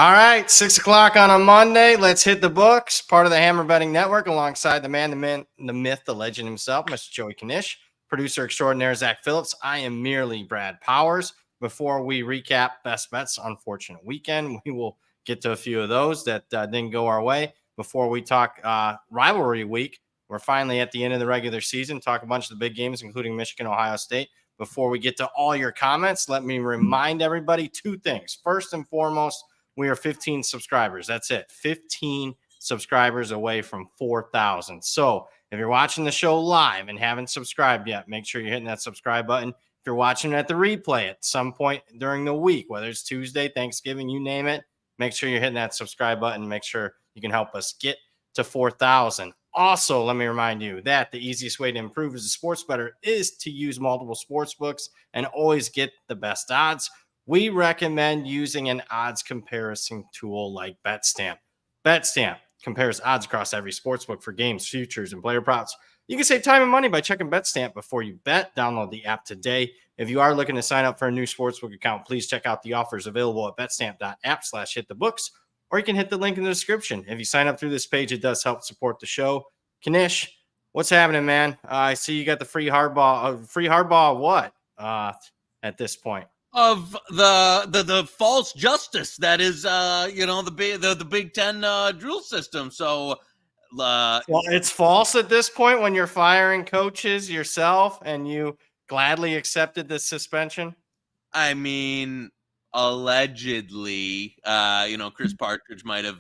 All right, 6 o'clock on a Monday. Let's hit the books. Part of the Hammer Betting Network, alongside the man, the myth, the legend himself, Mr. Joey Knish, producer extraordinaire Zach Phillips. I am merely Brad Powers. Before we recap best bets, unfortunate weekend, we will get to a few of those that didn't go our way. Before we talk rivalry week, we're finally at the end of the regular season. Talk a bunch of the big games, including Michigan, Ohio State. Before we get to all your comments, let me remind everybody two things. First and foremost, we are 15 subscribers. That's it. 15 subscribers away from 4,000. So if you're watching the show live and haven't subscribed yet, make sure you're hitting that subscribe button. If you're watching at the replay at some point during the week, whether it's Tuesday, Thanksgiving, you name it, make sure you're hitting that subscribe button. Make sure you can help us get to 4,000. Also, let me remind you that the easiest way to improve as a sports bettor is to use multiple sports books and always get the best odds. We recommend using an odds comparison tool like BetStamp. BetStamp compares odds across every sportsbook for games, futures, and player props. You can save time and money by checking BetStamp before you bet. Download the app today. If you are looking to sign up for a new sportsbook account, please check out the offers available at betstamp.app/hitthebooks, or you can hit the link in the description. If you sign up through this page, it does help support the show. Knish, what's happening, man? I see you got the free hardball. Free hardball what at this point? Of the false justice that is the Big Ten drill system. So well, it's false at this point when you're firing coaches yourself and you gladly accepted this suspension. I mean, allegedly, Chris Partridge might have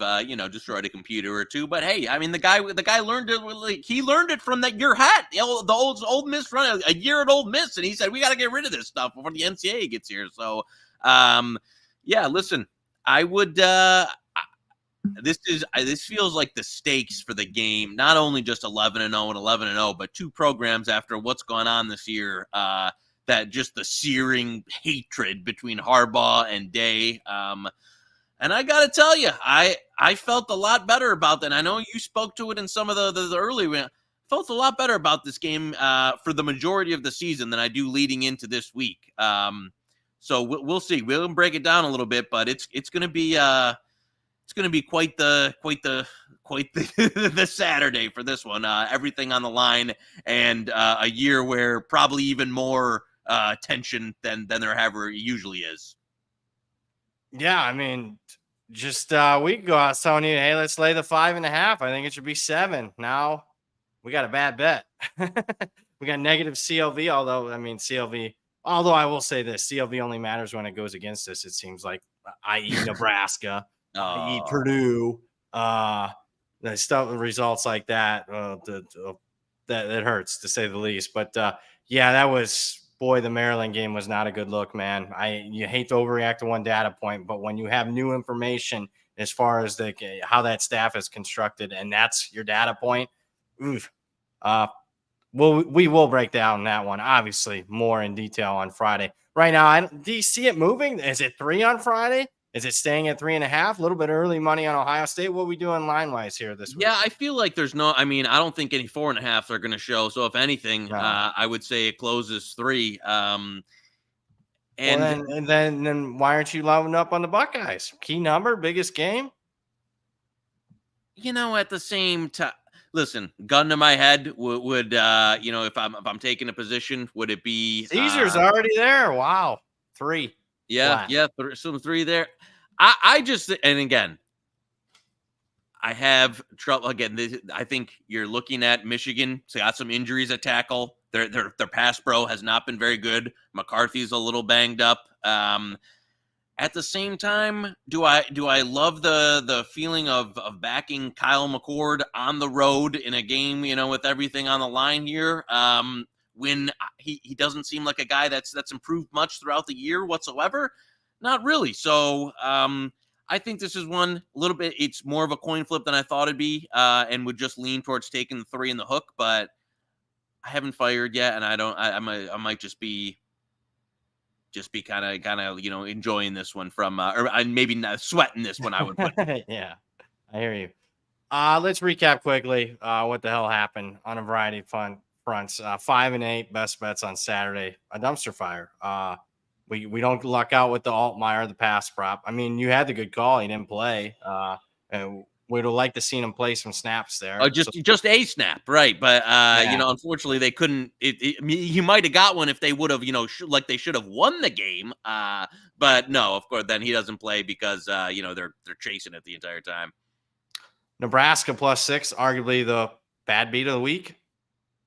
destroyed a computer or two, but hey, I mean the guy learned it. He learned it from your hat, the old Miss run a year at Old Miss, and he said we got to get rid of this stuff before the NCAA gets here. So, listen, I would. This feels like the stakes for the game, not only just 11-0 and 11-0, but two programs after what's gone on this year. That just the searing hatred between Harbaugh and Day. And I got to tell you, I felt a lot better about that. And I know you spoke to it in some of the early, felt a lot better about this game for the majority of the season than I do leading into this week. So we'll see. We'll break it down a little bit, but it's going to be quite the Saturday for this one. Everything on the line, and a year where probably even more tension than there ever usually is. Yeah, I mean, just a week ago I was telling you, hey, let's lay the 5.5. I think it should be 7. Now we got a bad bet. We got negative CLV, although I will say this, CLV only matters when it goes against us, it seems like, i.e. Nebraska, i.e. Purdue, the stuff, results like that, that hurts to say the least. But that was, boy, the Maryland game was not a good look, man. You hate to overreact to one data point, but when you have new information as far as how that staff is constructed, and that's your data point, we will break down that one, obviously, more in detail on Friday. Right now, do you see it moving? Is it 3 on Friday? Is it staying at 3.5? A little bit early money on Ohio State. What are we doing line-wise here this week? Yeah, I feel like there's I don't think any 4.5s are going to show. So if anything, I would say it closes 3. And then why aren't you loading up on the Buckeyes? Key number, biggest game? At the same time, listen, gun to my head would if I'm taking a position, would it be Caesar's already there? Wow, 3. Yeah, some 3 there. I just, and again, I have trouble. Again, I think you're looking at Michigan. So got some injuries at tackle. Their pass pro has not been very good. McCarthy's a little banged up. At the same time, do I love the feeling of backing Kyle McCord on the road in a game, with everything on the line here? When he doesn't seem like a guy that's improved much throughout the year whatsoever. Not really. So I think this is one a little bit, it's more of a coin flip than I thought it'd be, and would just lean towards taking the 3 in the hook, but I haven't fired yet, and I might just be kind of enjoying this one from or maybe not sweating this one, I would put. Yeah, I hear you. Let's recap quickly what the hell happened on a variety of fronts. 5 and 8 best bets on Saturday, a dumpster fire. we don't luck out with the Altmaier, the pass prop. I mean, you had the good call. He didn't play. And we'd have liked to seen him play some snaps there. Just a snap, right? But Yeah. unfortunately, they couldn't. He might have got one if they would have, like they should have won the game. But no, of course, then he doesn't play because they're chasing it the entire time. Nebraska +6, arguably the bad beat of the week,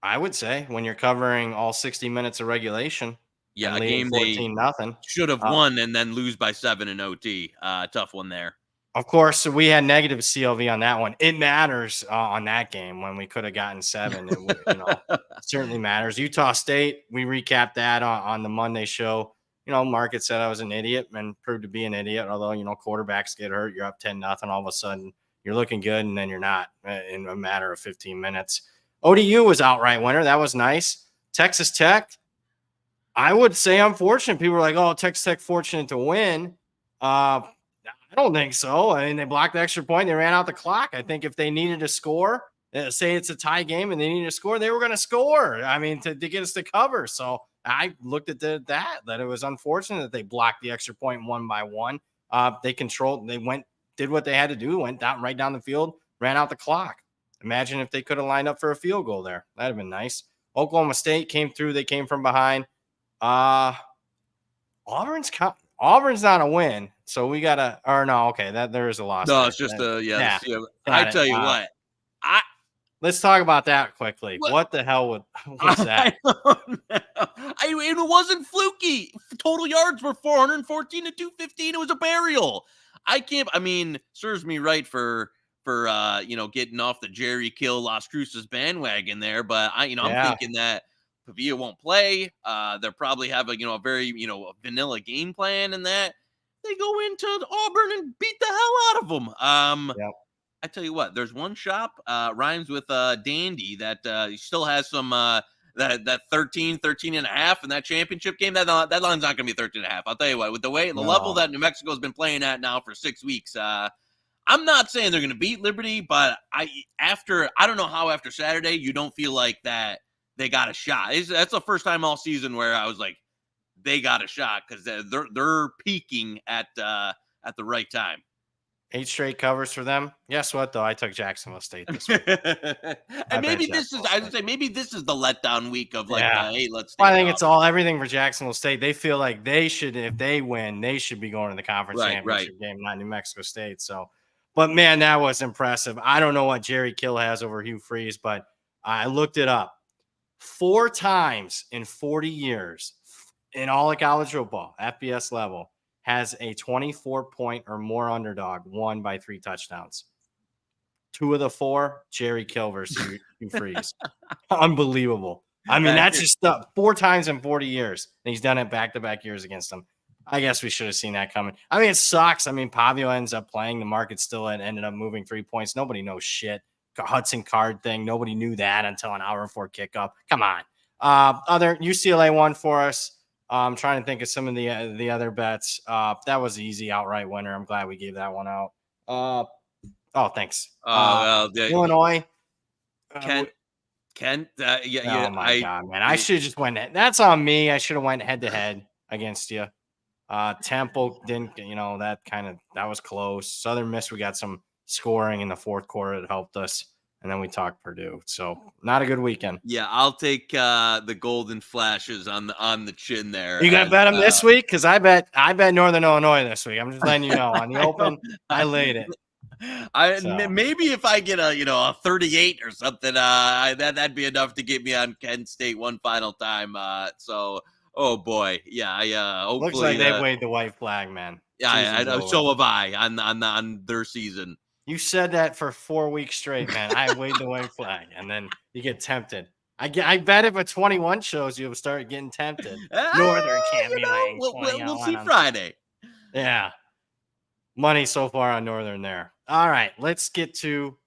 I would say, when you're covering all 60 minutes of regulation. Yeah, and a leading game they 14-0. should have won and then lose by 7 in OT. Tough one there. Of course, so we had negative CLV on that one. It matters on that game when we could have gotten 7. It certainly matters. Utah State, we recapped that on the Monday show. Market said I was an idiot and proved to be an idiot. Although, quarterbacks get hurt, you're up 10-0. All of a sudden, you're looking good, and then you're not in a matter of 15 minutes. ODU was outright winner. That was nice. Texas Tech, I would say unfortunate. People were like, oh, Texas Tech fortunate to win. I don't think so. I mean, they blocked the extra point. They ran out the clock. I think if they needed to score, say it's a tie game and they needed to score, they were going to score. I mean, to get us to cover. So I looked at that it was unfortunate that they blocked the extra point one by one. They did what they had to do, went right down the field, ran out the clock. Imagine if they could have lined up for a field goal there. That'd have been nice. Oklahoma State came through. They came from behind. Auburn's not a win, so we gotta. Or no, okay, that there is a loss. No, there. it's just I tell you what, let's talk about that quickly. What the hell was that? It wasn't fluky. Total yards were 414 to 215. It was a burial. Serves me right for getting off the Jerry Kill Las Cruces bandwagon there, but I'm thinking that Pavia won't play. They'll probably have a very a vanilla game plan, and that they go into Auburn and beat the hell out of them. I tell you what, there's one shop rhymes with Dandy that still has some that 13 and a half in that championship game. That line's not going to be 13 and a half. I'll tell you what, with the level that New Mexico has been playing at now for 6 weeks. I'm not saying they're going to beat Liberty, but I don't know how after Saturday you don't feel like that they got a shot. That's the first time all season where I was like, they got a shot because they're peaking at the right time. 8 straight covers for them. Guess what, though? I took Jacksonville State this week. And maybe this is the letdown week of hey, let's. I think it's everything for Jacksonville State. They feel like they should, if they win, they should be going to the conference championship game, not New Mexico State. So, but man, that was impressive. I don't know what Jerry Kill has over Hugh Freeze, but I looked it up. 4 times in 40 years in all of college football, FBS level, has a 24-point or more underdog won by 3 touchdowns. 2 of the 4, Jerry Kill versus Hugh Freeze. Unbelievable. I mean, that's just 4 times in 40 years. And he's done it back-to-back years against them. I guess we should have seen that coming. I mean, it sucks. I mean, Pavio ends up playing. The market still ended up moving 3 points. Nobody knows shit. Hudson Card thing. Nobody knew that until an hour before kickoff. Come on. Other UCLA won for us. I'm trying to think of some of the other bets. That was an easy outright winner. I'm glad we gave that one out. Thanks. Illinois. Kent. Oh my God, man! I should have just went. That's on me. I should have went head to head against you. Temple didn't. That was close. Southern Miss. We got some scoring in the fourth quarter that helped us. And then we talked Purdue. So not a good weekend. Yeah, I'll take the Golden Flashes on the chin there. You gonna bet them this week? Because I bet Northern Illinois this week. I'm just letting you know. On the open, I laid it. Maybe if I get a 38 or something, that'd be enough to get me on Kent State one final time. Oh boy, yeah. Hopefully, looks like they've waved the white flag, man. Yeah, so have I on their season. You said that for 4 weeks straight, man. I waved the white flag, and then you get tempted. I bet if a 21 shows, you'll start getting tempted. Northern can't be laying 20. We'll see Friday. Yeah. Money so far on Northern there. All right, let's get to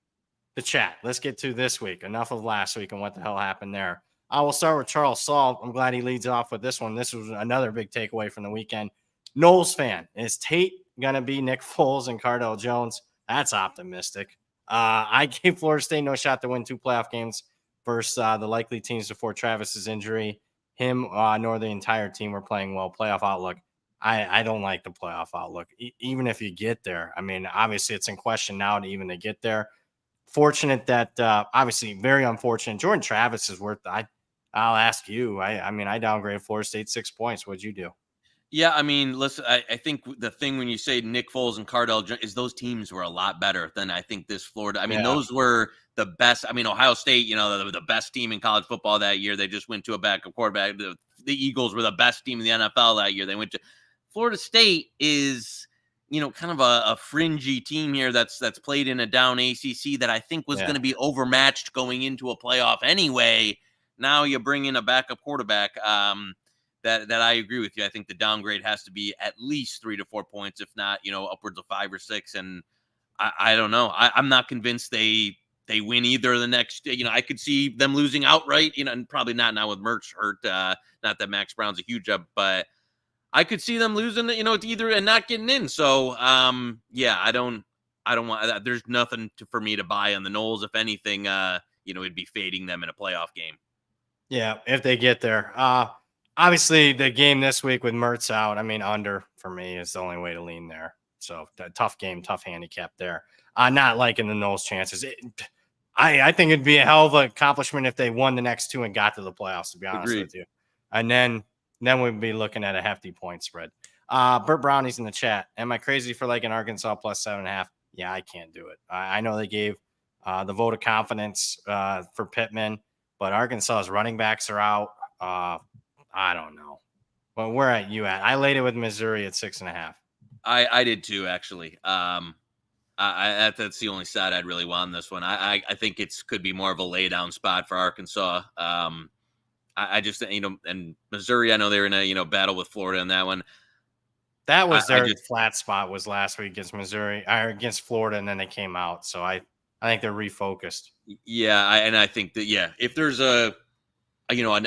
the chat. Let's get to this week. Enough of last week and what the hell happened there. I will start with Charles Saul. I'm glad he leads off with this one. This was another big takeaway from the weekend. Knowles fan. Is Tate going to be Nick Foles and Cardell Jones? That's optimistic. I gave Florida State no shot to win 2 playoff games versus the likely teams before Travis's injury. him nor the entire team were playing well. Playoff outlook. I don't like the playoff outlook. Even if you get there, I mean, obviously it's in question now to get there. Fortunate that obviously very unfortunate. Jordan Travis is worth. I'll ask you. I mean, I downgraded Florida State 6 points. What'd you do? Yeah, I mean, listen, I think the thing when you say Nick Foles and Cardell is those teams were a lot better than I think this Florida. I mean, Yeah, those were the best. I mean, Ohio State, the best team in college football that year. They just went to a backup quarterback. The Eagles were the best team in the NFL that year. They went to Florida State is, kind of a fringy team here that's played in a down ACC that I think was yeah. going to be overmatched going into a playoff anyway. Now you bring in a backup quarterback. That I agree with you. I think the downgrade has to be at least 3 to 4 points, if not, upwards of 5 or 6. And I don't know. I'm not convinced they win either of the next. I could see them losing outright. And probably not now with Mertz hurt. Not that Max Brown's a huge up, but I could see them losing. It's either and not getting in. So yeah, I don't want that. There's nothing for me to buy on the Knowles. If anything, it'd be fading them in a playoff game. Yeah, if they get there. Obviously, the game this week with Mertz out, I mean, under for me is the only way to lean there. So, tough game, tough handicap there. Not liking the Knowles chances. I think it'd be a hell of an accomplishment if they won the next 2 and got to the playoffs, to be honest Agreed. with you. And then we'd be looking at a hefty point spread. Burt Brownie's in the chat. Am I crazy for like an Arkansas plus 7.5? Yeah, I can't do it. I know they gave the vote of confidence for Pittman, but Arkansas's running backs are out. I don't know. Well, where are you at? I laid it with Missouri at 6.5. I did too, actually. That's the only side I'd really want on this one. I think could be more of a lay down spot for Arkansas. I just and Missouri. I know they're in a battle with Florida in that one. That was their flat spot was last week against Missouri or against Florida, and then they came out. So I think they're refocused. Yeah, I think that if there's a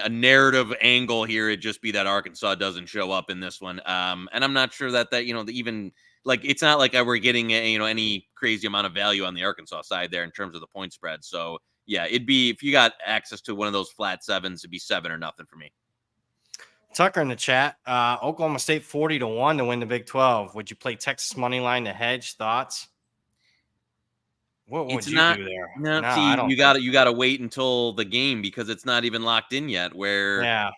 narrative angle here, it'd just be that Arkansas doesn't show up in this one. And I'm not sure that even like it's not like we're getting any crazy amount of value on the Arkansas side there in terms of the point spread. So yeah, it'd be if you got access to one of those flat sevens, it'd be 7 or nothing for me. Tucker in the chat, Oklahoma State 40-1 to win the Big 12. Would you play Texas money line to hedge? Thoughts? What would you do there? No, see, you gotta wait until the game because it's not even locked in yet. Where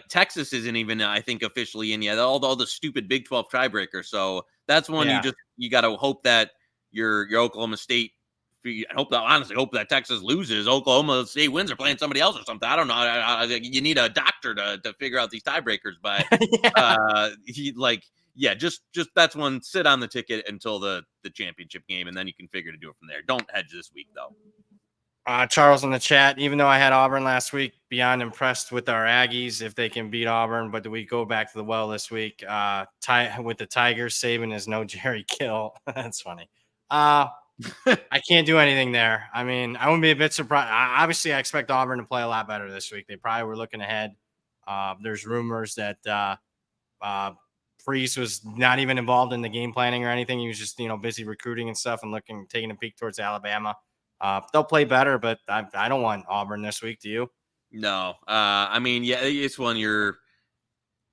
Texas isn't even, I think, officially in yet. All the stupid Big 12 tiebreakers. So that's one you gotta hope that your Oklahoma State. Honestly hope that Texas loses. Oklahoma State wins or playing somebody else or something. I don't know. You need a doctor to figure out these tiebreakers, but just that's one. Sit on the ticket until the championship game, and then you can figure to do it from there. Don't hedge this week though. Charles in the chat. Even though I had Auburn last week, beyond impressed with our Aggies if they can beat Auburn. But do we go back to the well this week? With the Tigers, Saban is no Jerry Kill. That's funny. I can't do anything there. I mean, I wouldn't be a bit surprised. Obviously, I expect Auburn to play a lot better this week. They probably were looking ahead. There's rumors that Freeze was not even involved in the game planning or anything. He was just, busy recruiting and stuff and taking a peek towards Alabama. They'll play better, but I don't want Auburn this week. Do you? No. I mean, yeah, it's one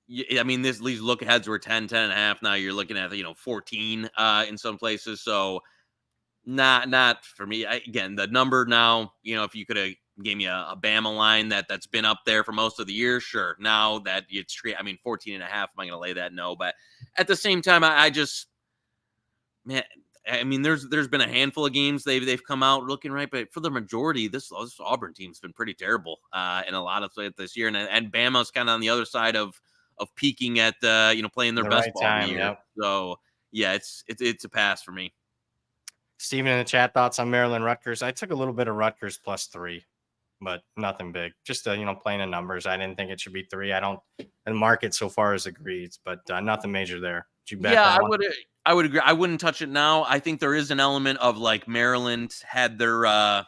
these look aheads were 10 and a half. Now you're looking at, 14 in some places. So not for me. Again, the number now, if you could have gave me a Bama line that's been up there for most of the year, sure. Now that it's 14 and a half, am I going to lay that? No. But at the same time, there's been a handful of games they've come out looking right, but for the majority, this Auburn team's been pretty terrible in a lot of plays this year, and Bama's kind of on the other side of peaking at playing their best ball of the year. Yep. So yeah, it's a pass for me. Steven in the chat, thoughts on Maryland Rutgers? I took a little bit of Rutgers +3, but nothing big. Just playing the numbers. I didn't think it should be 3. The market so far has agreed, but nothing major there. Did you bet that one? I would agree. I wouldn't touch it now. I think there is an element of like Maryland had their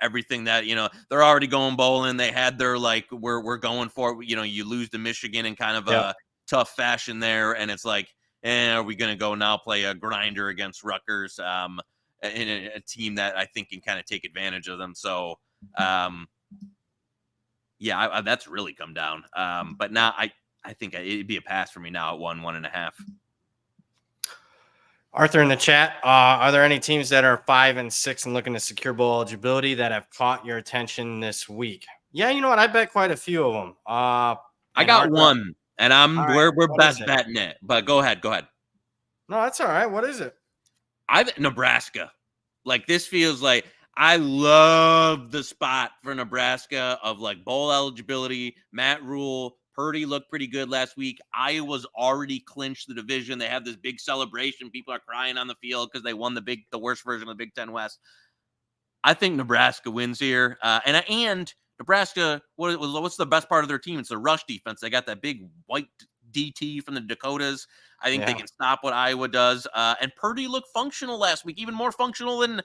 everything that they're already going bowling. They had their we're going for it. You lose to Michigan in kind of a tough fashion there, and it's like, are we going to go now play a grinder against Rutgers in a team that I think can kind of take advantage of them? So Yeah, that's really come down. But now I think it'd be a pass for me now at 1.5. Arthur in the chat, are there any teams that are 5-6 and looking to secure bowl eligibility that have caught your attention this week? Yeah, you know what? I bet quite a few of them. I And got Arthur, one, and all right, we're what is best it? betting it. But go ahead. No, that's all right. What is it? Nebraska. Like, this feels like I love the spot for Nebraska of like bowl eligibility. Matt Rule, Purdy looked pretty good last week. Iowa's already clinched the division. They have this big celebration. People are crying on the field because they won the worst version of the Big Ten West. I think Nebraska wins here. And Nebraska, what's the best part of their team? It's the rush defense. They got that big white DT from the Dakotas. I think they can stop what Iowa does. And Purdy looked functional last week, even more functional than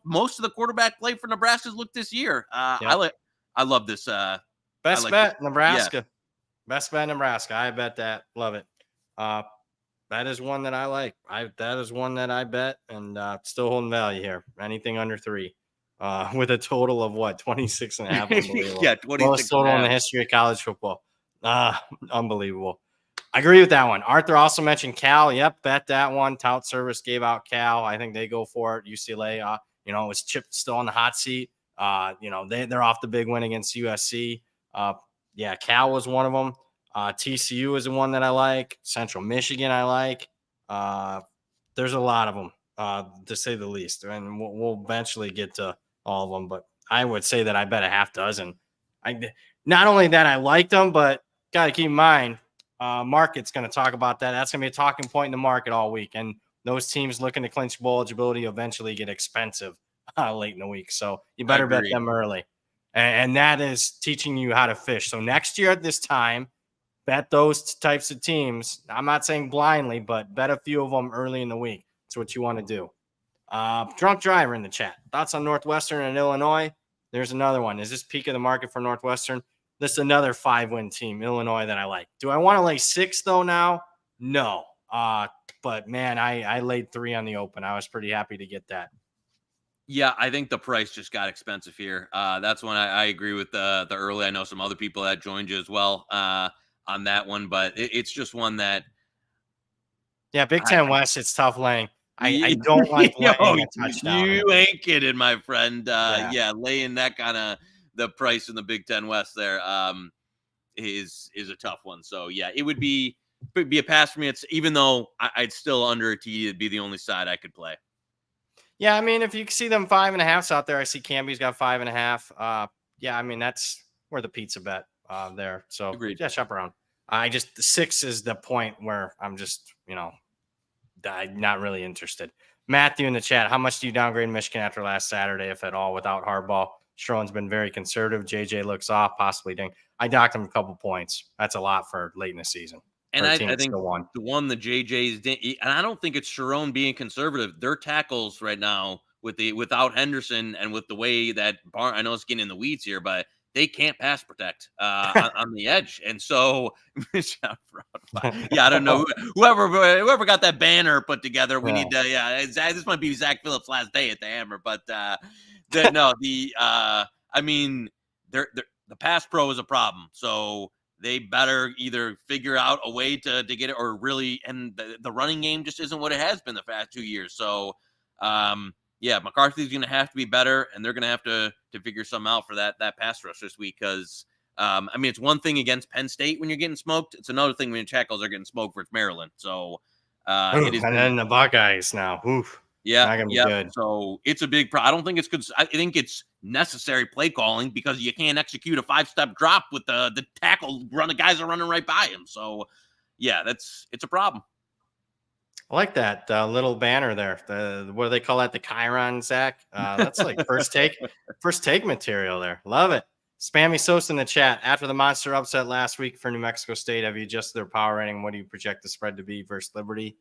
most of the quarterback play for Nebraska's looked this year. I love this. Best like bet, this. Nebraska. Yeah. Best bet, Nebraska. I bet that. Love it. That is one that I like. That is one that I bet, and still holding value here. Anything under 3, with a total of what, 26.5. Unbelievable. Yeah, 26. Most total in the history of college football. Unbelievable. I agree with that one. Arthur also mentioned Cal. Yep, bet that one. Tout Service gave out Cal. I think they go for it. UCLA, it was Chip still on the hot seat. They're off the big win against USC. Cal was one of them. TCU is the one that I like. Central Michigan I like. There's a lot of them, to say the least. And we'll eventually get to all of them. But I would say that I bet a half dozen. Not only that I like them, but got to keep in mind, market's going to talk about that. That's going to be a talking point in the market all week. And those teams looking to clinch bowl eligibility eventually get expensive late in the week. So you better bet them early. And that is teaching you how to fish. So next year at this time, bet those types of teams. I'm not saying blindly, but bet a few of them early in the week. That's what you want to do. Drunk driver in the chat. Thoughts on Northwestern and Illinois? There's another one. Is this peak of the market for Northwestern? This is another 5-win team, Illinois, that I like. Do I want to lay 6 though now? No. But man, I laid 3 on the open. I was pretty happy to get that. Yeah, I think the price just got expensive here. That's when I agree with the early. I know some other people that joined you as well on that one, but it's just one that. Yeah, Big Ten West, it's tough laying. I don't like laying a touchdown. You ain't kidding, my friend. Laying that kind of the price in the Big Ten West there is a tough one. So yeah, it would be a pass for me. It's even though I'd still under a TD, it'd be the only side I could play. Yeah, I mean, if you see them 5.5s out there, I see Camby's got 5.5. I mean, that's where the pizza bet there. So agreed. Yeah, shop around. The 6 is the point where I'm just, not really interested. Matthew in the chat, how much do you downgrade Michigan after last Saturday, if at all, without Harbaugh? Sherlin's been very conservative. JJ looks off, possibly ding. I docked him a couple points. That's a lot for late in the season. And I think the one the JJ's didn't, and I don't think it's Sharon being conservative. Their tackles right now without Henderson and with the way that I know it's getting in the weeds here, but they can't pass protect on the edge. And so, I don't know. Whoever got that banner put together, we need to, this might be Zach Phillips' last day at the Hammer. But the pass pro is a problem. So they better either figure out a way to get it or really, and the running game just isn't what it has been the past 2 years. So, McCarthy's going to have to be better, and they're going to have to figure something out for that pass rush this week because, it's one thing against Penn State when you're getting smoked. It's another thing when your tackles are getting smoked versus Maryland. So, it is. And then the Buckeyes now. Oof. Not gonna be good. So it's a big problem. I don't think it's good. I think it's necessary play calling because you can't execute a 5-step drop with the tackle the guys are running right by him. So, it's a problem. I like that little banner there. What do they call that? The Chiron, Zach. That's like first take material there. Love it. Spammy Sosa in the chat. After the monster upset last week for New Mexico State, have you adjusted their power rating? What do you project the spread to be versus Liberty?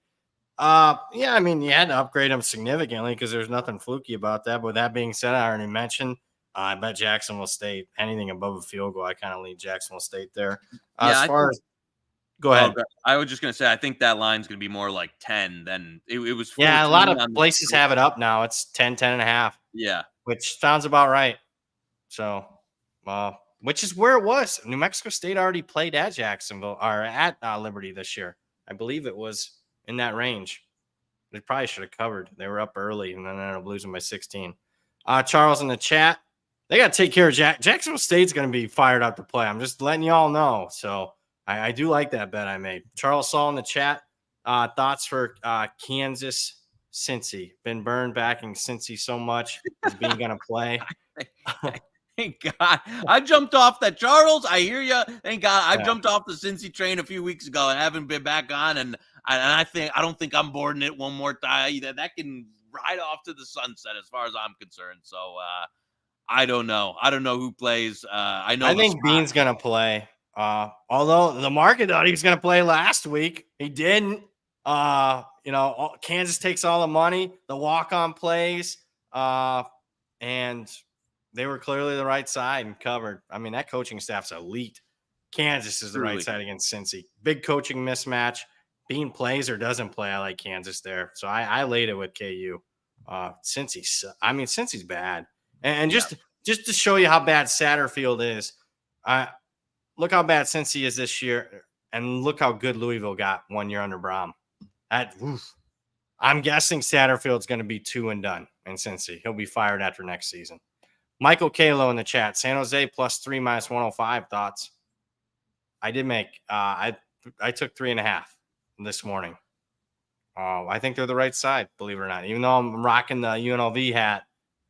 You had to upgrade them significantly because there's nothing fluky about that. But with that being said, I already mentioned, I bet Jacksonville State, anything above a field goal, I kind of lead Jacksonville State there. Go ahead. I was just going to say, I think that line's going to be more like 10 than it was. Yeah, a lot of places have it up now. It's 10.5. Yeah. Which sounds about right. So, which is where it was. New Mexico State already played at Jacksonville or at Liberty this year. I believe it was in that range. They probably should have covered. They were up early and then ended up losing by 16. Charles in the chat, they got to take care of Jacksonville State's going to be fired up to play. I'm just letting you all know. So I do like that bet I made. Charles Saul in the chat, thoughts for Kansas Cincy. Been burned backing Cincy so much. Is being going to play. Thank God. I jumped off that, Charles. I hear you. Thank God. I jumped off the Cincy train a few weeks ago and haven't been back on. And I don't think I'm boarding it one more time. That can ride off to the sunset as far as I'm concerned. So I don't know. I don't know who plays. I think Bean's going to play. Although the market thought he was going to play last week, he didn't. Kansas takes all the money. The walk-on plays, and they were clearly the right side and covered. I mean, that coaching staff's elite. Kansas is the right side against Cincy. Big coaching mismatch. Bean plays or doesn't play. I like Kansas there. So I laid it with KU. Cincy's bad. And just to show you how bad Satterfield is, look how bad Cincy is this year, and look how good Louisville got 1 year under Brom. I'm guessing Satterfield's going to be 2 and done in Cincy. He'll be fired after next season. Michael Kalo in the chat. San Jose +3 -105. Thoughts? I did make. I took 3.5 this morning. I think they're the right side, believe it or not. Even though I'm rocking the UNLV hat,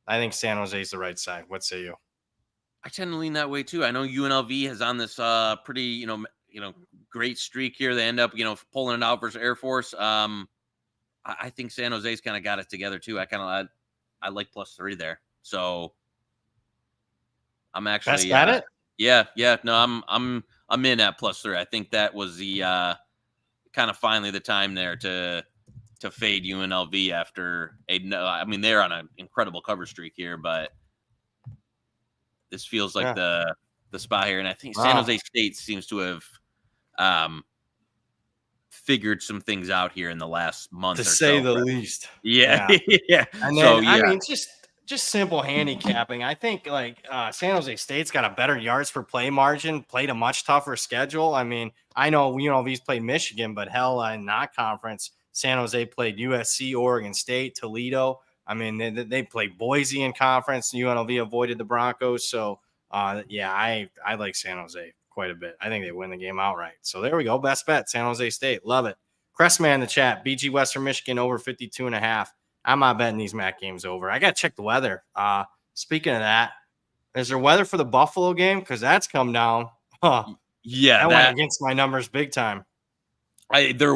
I think San Jose is the right side. What say you? I tend to lean that way too. I know UNLV has on this pretty great streak here. They end up pulling it out versus Air Force. I think San Jose's kind of got it together too. I like +3 there. So I'm actually best at it. Yeah. No, I'm in at +3. I think that was the kind of finally the time there to fade UNLV after they're on an incredible cover streak here, but this feels like the spot here. And I think San Jose State seems to have figured some things out here in the last month, to say the least. Yeah. And then, just simple handicapping. I think San Jose State's got a better yards per play margin, played a much tougher schedule. I mean, I know UNLV's played Michigan, but hell, in that conference, San Jose played USC, Oregon State, Toledo. I mean, they played Boise in conference. UNLV avoided the Broncos. So, I like San Jose quite a bit. I think they win the game outright. So there we go. Best bet, San Jose State. Love it. Crestman in the chat. BG Western Michigan over 52.5. I'm not betting these MAC games over. I got to check the weather. Speaking of that, is there weather for the Buffalo game? Because that's come down. Yeah, that went against my numbers big time. There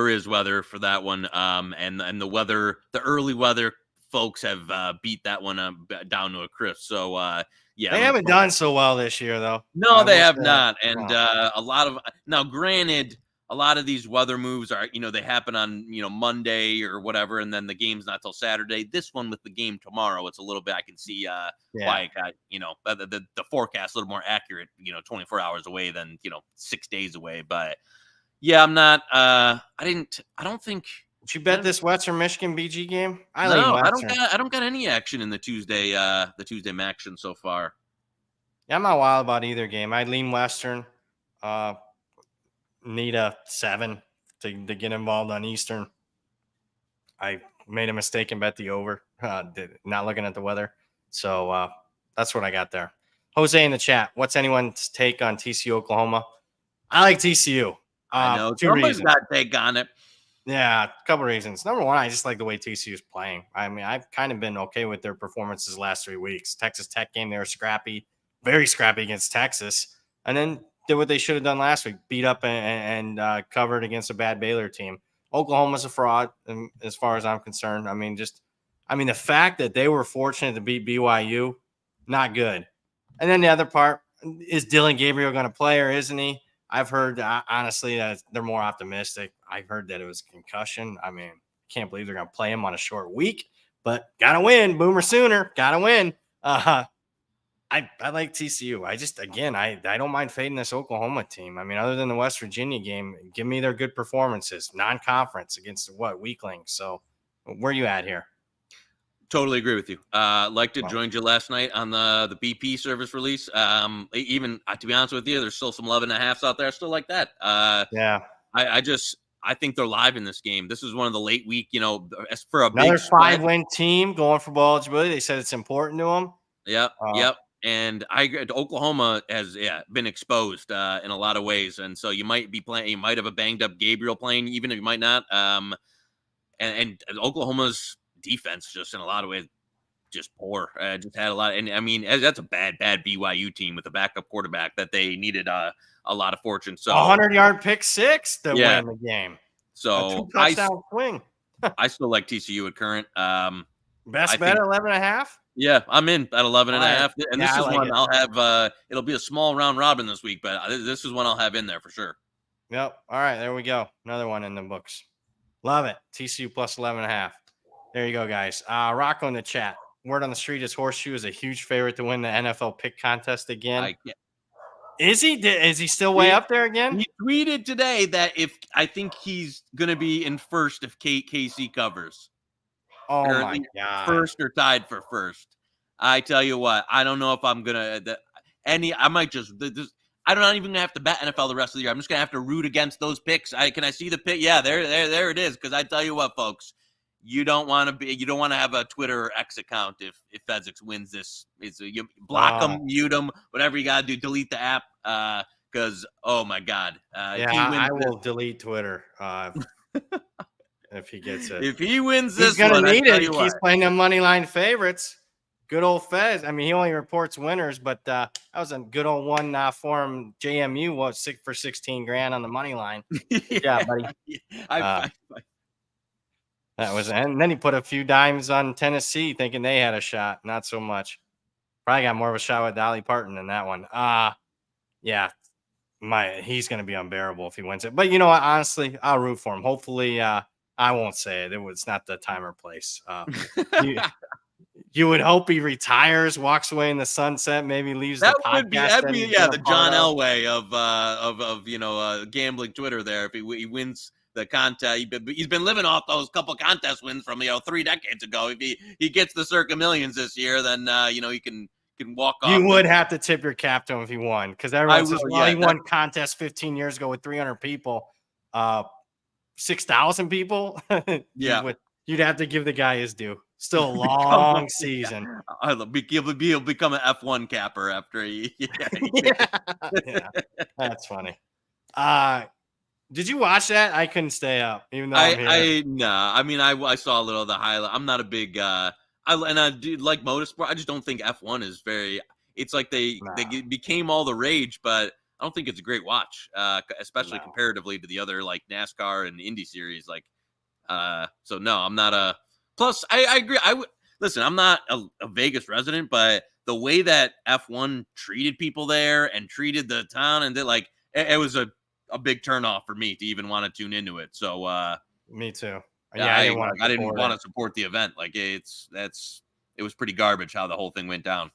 is weather for that one. And the weather, the early weather folks have beat that one down to a crisp. So they haven't done so well this year, though. No, they have not. And granted, a lot of these weather moves are, they happen on, Monday or whatever, and then the game's not till Saturday. This one with the game tomorrow, it's a little bit, I can see why it got, the forecast a little more accurate, 24 hours away than, 6 days away. But yeah, I'm not, I don't think. Did you bet this Western Michigan BG game? I don't got any action in the Tuesday action so far. Yeah, I'm not wild about either game. I lean Western. Need a 7 to get involved on Eastern. I made a mistake and bet the over, not looking at the weather. So that's what I got there. Jose in the chat. What's anyone's take on TCU Oklahoma? I like TCU. I know. Somebody's got to take on it. Yeah, a couple reasons. Number one, I just like the way TCU is playing. I mean, I've kind of been okay with their performances the last 3 weeks. Texas Tech game, they were scrappy, very scrappy against Texas. And then did what they should have done last week, beat up and covered against a bad Baylor team. Oklahoma's a fraud, as far as I'm concerned. I mean, the fact that they were fortunate to beat BYU, not good. And then the other part, is Dylan Gabriel going to play or isn't he? I've heard, honestly, that they're more optimistic. I've heard that it was concussion. I mean, can't believe they're going to play him on a short week, but got to win. Boomer Sooner, got to win. I like TCU. I don't mind fading this Oklahoma team. I mean, other than the West Virginia game, give me their good performances, non-conference against weaklings. So where are you at here? Totally agree with you. Liked it, joined you last night on the BP service release. Even to be honest with you, there's still some 11.5s out there. I still like that. Yeah. I think they're live in this game. This is one of the late week, as for a Another big spread. 5-win team going for bowl eligibility. They said it's important to them. Yep. And Oklahoma has been exposed in a lot of ways, and so you might be playing. You might have a banged up Gabriel playing, even if you might not. And Oklahoma's defense just in a lot of ways just poor. Just had a lot, and I mean that's a bad BYU team with a backup quarterback that they needed a lot of fortune. So 100-yard pick six to win the game. So a 2-touchdown swing. I still like TCU at current. Best bet 11.5. Yeah, I'm in at 11.5. And this is one I'll have. It'll be a small round robin this week, but this is one I'll have in there for sure. Yep. All right, there we go. Another one in the books. Love it. TCU plus 11.5. There you go, guys. Rocco in the chat. Word on the street is Horseshoe is a huge favorite to win the NFL pick contest again. Is he? Is he still way up there again? He tweeted today that I think he's going to be in first if KC covers. Oh my God. First or tied for first. I tell you what, I don't know if I'm going to I might just I'm not even going to have to bet NFL the rest of the year. I'm just going to have to root against those picks. Can I see the pick? Yeah, there it is. Because I tell you what, folks, you don't want to have a Twitter or X account if Fezzik wins this. You block them, mute them, whatever you got to do. Delete the app because oh my God, I will delete Twitter if he gets it. If he wins this, he's gonna need it. He keeps playing the money line favorites. Good old Fez. I mean, he only reports winners, but that was a good old one for him. JMU was for 16 grand on the money line. Yeah, buddy. That was, and then he put a few dimes on Tennessee, thinking they had a shot. Not so much. Probably got more of a shot with Dolly Parton than that one. Yeah, he's going to be unbearable if he wins it. But you know what? Honestly, I'll root for him. Hopefully, I won't say it. It's not the time or place. You would hope he retires, walks away in the sunset, maybe leaves the podcast. That'd be the John Elway of gambling Twitter. There, if he wins the contest, he's been living off those couple contest wins from 3 decades ago. If he gets the Circa Millions this year, then he can walk off. You would have to tip your cap to him if he won, because everyone says, well, he won contest 15 years ago with 300 people, 6,000 people. Yeah, you'd have to give the guy his due. Still a long season. He'll become an F1 capper after he. Yeah, that's funny. Did you watch that? I couldn't stay up, even though I'm here. I mean, I saw a little of the highlight. I'm not a big I do like motorsport. I just don't think F1 is very. It's like they became all the rage, but I don't think it's a great watch, especially comparatively to the other like NASCAR and Indy series. So no, I'm not a. Plus, I agree. Listen. I'm not a Vegas resident, but the way that F1 treated people there and treated the town, and it was a big turnoff for me to even want to tune into it. So, me too. Yeah, I didn't want to support the event. It was pretty garbage how the whole thing went down.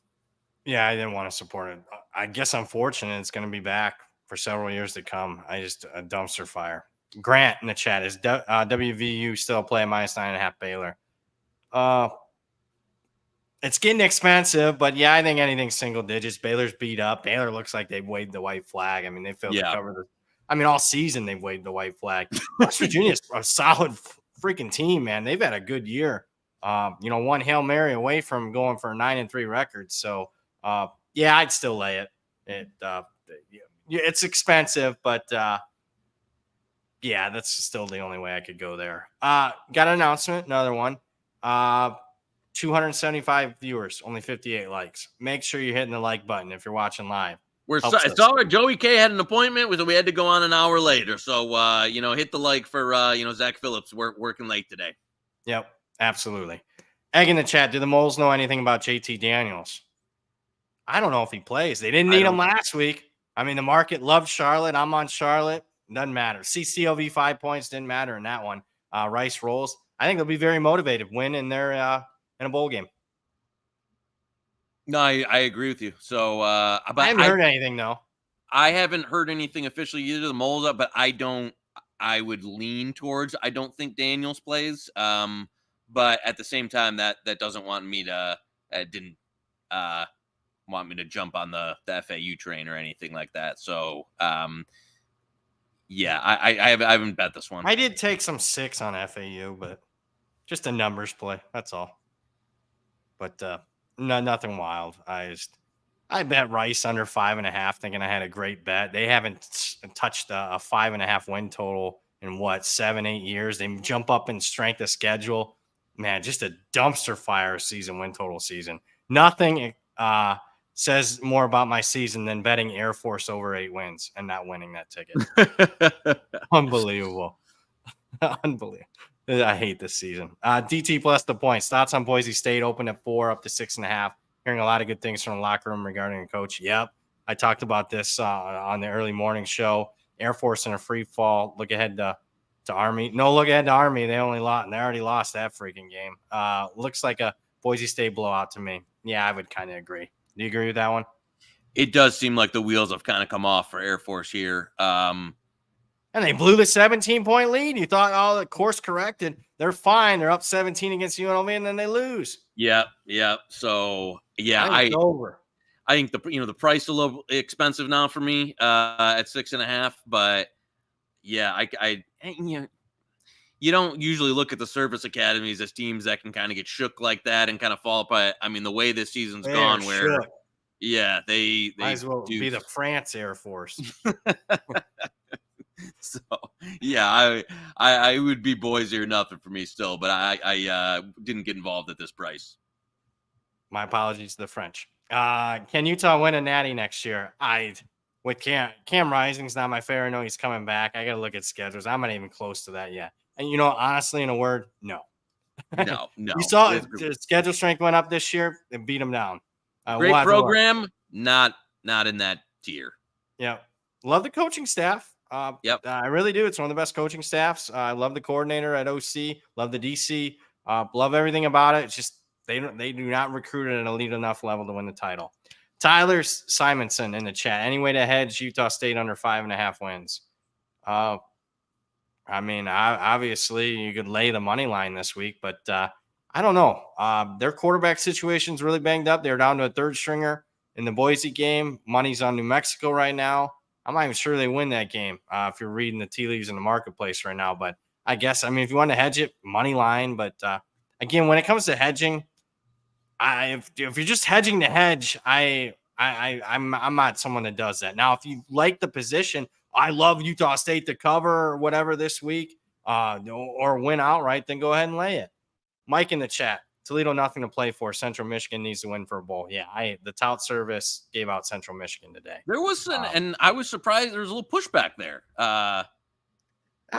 Yeah, I didn't want to support it. I guess I'm fortunate it's going to be back for several years to come. A dumpster fire. Grant in the chat is WVU still play -9.5 Baylor. It's getting expensive, but yeah, I think anything single digits. Baylor's beat up. Baylor looks like they've waved the white flag. I mean, they failed to cover all season they've waved the white flag. West Virginia's a solid freaking team, man. They've had a good year. One Hail Mary away from going for a 9-3 record. So, yeah, I'd still lay it. It's expensive, but yeah, that's still the only way I could go there. Got an announcement, another one. 275 viewers, only 58 likes. Make sure you're hitting the like button if you're watching live. It's all right. Joey K had an appointment we had to go on an hour later. So, hit the like for, Zach Phillips working late today. Yep, absolutely. Egg in the chat. Do the Moles know anything about JT Daniels? I don't know if he plays. They didn't need him last week. I mean, the market loved Charlotte. I'm on Charlotte. Doesn't matter. CCOV 5 points didn't matter in that one. Rice rolls. I think they'll be very motivated. Win in their in a bowl game. No, I agree with you. So, but I haven't heard anything though. I haven't heard anything officially either. The Moles up, but I would lean towards. I don't think Daniels plays. but at the same time, that doesn't want me to didn't want me to jump on the FAU train or anything like that. So yeah, I haven't bet this one. I did take some 6 on FAU, but just a numbers play. That's all. But nothing wild. I bet Rice under 5.5, thinking I had a great bet. They haven't touched a 5.5 win total in 7-8 years. They jump up in strength of schedule. Man, just a dumpster fire win total season. Nothing says more about my season than betting Air Force over 8 wins and not winning that ticket. Unbelievable. Unbelievable. I hate this season. DT plus the points. Thoughts on Boise State open at 4 up to 6.5. Hearing a lot of good things from the locker room regarding a coach. Yep. I talked about this on the early morning show. Air Force in a free fall. Look ahead to Army. No, look ahead to Army. They already lost that freaking game. Looks like a Boise State blowout to me. Yeah, I would kind of agree. Do you agree with that one? It does seem like the wheels have kind of come off for Air Force here. And they blew the 17-point lead. You thought, oh, the course corrected. They're fine. They're up 17 against UNLV, and then they lose. Yeah. So yeah, it's over. I think the price a little expensive now for me at 6.5, but yeah, you don't usually look at the service academies as teams that can kind of get shook like that and kind of fall apart. I mean, the way this season's gone, where shook. Yeah, they might as well be the France Air Force. So yeah, I would be Boise or nothing for me still, but I didn't get involved at this price. My apologies to the French. Can Utah win a natty next year? With Cam Rising's not my favorite. I know he's coming back. I got to look at schedules. I'm not even close to that yet. And honestly, in a word, no. No. You saw the schedule strength went up this year. They beat them down. Great program, not in that tier. Yeah, love the coaching staff. Yep, I really do. It's one of the best coaching staffs. I love the coordinator at OC. Love the DC. Love everything about it. It's just they do not recruit at an elite enough level to win the title. Tyler Simonson in the chat. Any way to hedge Utah State under 5.5 wins? I mean, obviously you could lay the money line this week, but I don't know. Their quarterback situation is really banged up. They're down to a third stringer in the Boise game. Money's on New Mexico right now. I'm not even sure they win that game if you're reading the tea leaves in the marketplace right now. But I guess, if you want to hedge it, money line. But again, when it comes to hedging, if you're just hedging to hedge, I'm not someone that does that. Now, if you like the position, I love Utah State to cover or whatever this week or win outright, then go ahead and lay it. Mike in the chat. Toledo, nothing to play for. Central Michigan needs to win for a bowl. Yeah, the tout service gave out Central Michigan today. There was and I was surprised there was a little pushback there.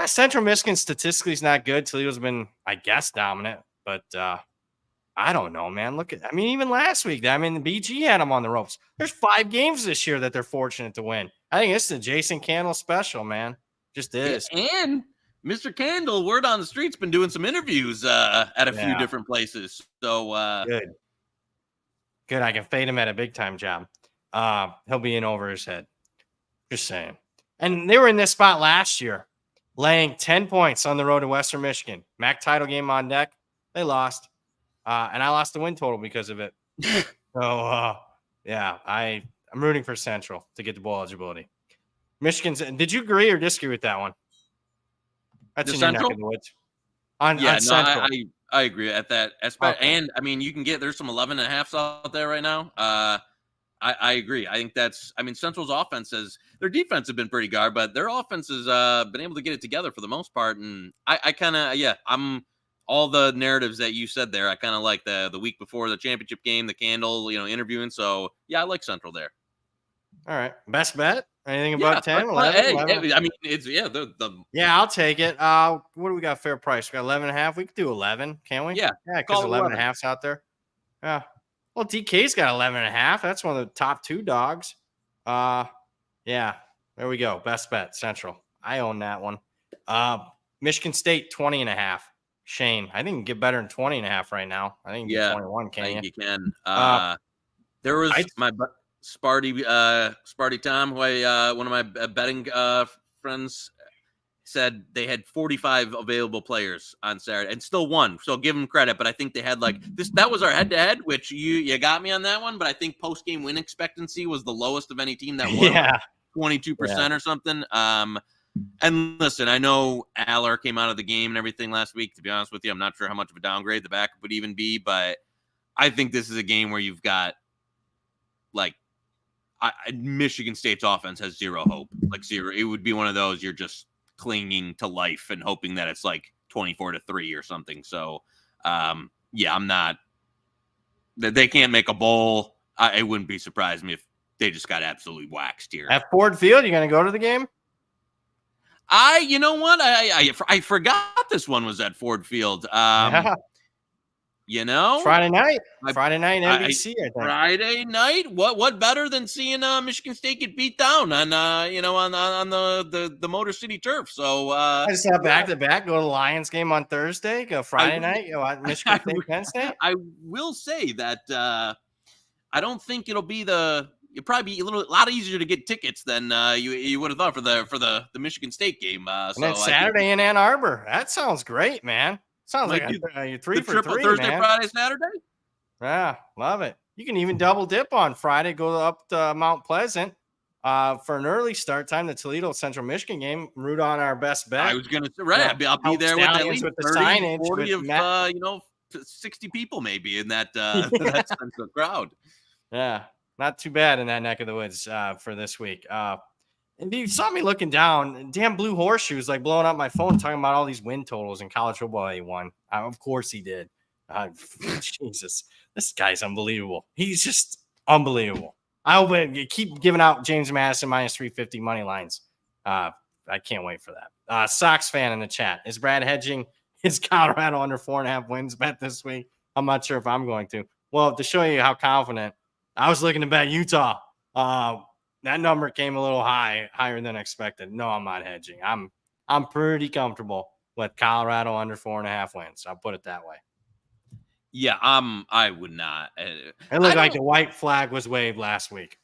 Central Michigan statistically is not good. Toledo's been, I guess, dominant, but I don't know, man. Even last week, the BG had them on the ropes. There's 5 games this year that they're fortunate to win. I think it's the Jason Candle special, man. Just is. And Mr. Candle, word on the street's been doing some interviews at a few different places. So good. I can fade him at a big time job. He'll be in over his head. Just saying. And they were in this spot last year, laying 10 points on the road to Western Michigan. MAC title game on deck. They lost. And I lost the win total because of it. So I'm rooting for Central to get the bowl eligibility. Michigan's. Did you agree or disagree with that one? That's in your neck of the woods. On Central. I agree at that aspect. Okay. And you can get there's some 11.5s out there right now. I agree. I think Central's offense their defense have been pretty good, but their offense has been able to get it together for the most part. And I kind of I'm all the narratives that you said there. I kind of like the week before the championship game, the Candle, interviewing. So I like Central there. All right, best bet. Anything about 10, 11? 11? It's I'll take it. What do we got? Fair price. We got 11.5. We could do 11, can't we? Yeah, because 11.5's out there. Yeah. Well, DK's got 11.5. That's one of the top 2 dogs. There we go. Best bet, Central. I own that one. Michigan State 20.5. Shane, I think you can get better than 20.5 right now. I think you can get 21. Can you? You can. There was my Sparty Tom, who one of my betting friends said they had 45 available players on Saturday and still won. So give them credit. But I think they had like this. That was our head-to-head, which you got me on that one. But I think post-game win expectancy was the lowest of any team that won. Yeah. 22% or something. And listen, I know Aller came out of the game and everything last week. To be honest with you, I'm not sure how much of a downgrade the backup would even be, but I think this is a game where you've got like Michigan State's offense has zero hope, like zero. It would be one of those you're just clinging to life and hoping that it's like 24-3 or something. So, yeah, I'm not. They can't make a bowl. It wouldn't be surprised me if they just got absolutely waxed here at Ford Field. You going to go to the game? You know what? I forgot this one was at Ford Field. Yeah. You know, Friday night NBC. I think. Friday night. What better than seeing Michigan State get beat down on on the Motor City turf? So I just have back to back. Go to the Lions game on Thursday. Go Friday night. Go at Michigan State, Penn State. I will say that I don't think it'll be it'll probably be a lot easier to get tickets than you would have thought for the Michigan State game. And then Saturday in Ann Arbor. That sounds great, man. Sounds like a 3 for 3, Thursday, man. Friday, Saturday. Yeah, love it. You can even double dip on Friday. Go up to Mount Pleasant for an early start time. The Toledo Central Michigan game. Root on our best bet. I was going to say, right. I'll be there with at least with the 30, signage 40 with of 60 people maybe in that that central crowd. Yeah, not too bad in that neck of the woods for this week. And you saw me looking down, damn Blue Horseshoes, like blowing up my phone, talking about all these win totals in college football he won. Of course he did. Jesus, this guy's unbelievable. He's just unbelievable. I hope you keep giving out James Madison minus 350 money lines. I can't wait for that. Sox fan in the chat. Is Brad hedging his Colorado under 4.5 wins bet this week? I'm not sure if I'm going to. Well, to show you how confident, I was looking to bet Utah. That number came a little higher than expected. No, I'm not hedging. I'm pretty comfortable with Colorado under 4.5 wins. I'll put it that way. Yeah, I would not. It looked like the white flag was waved last week.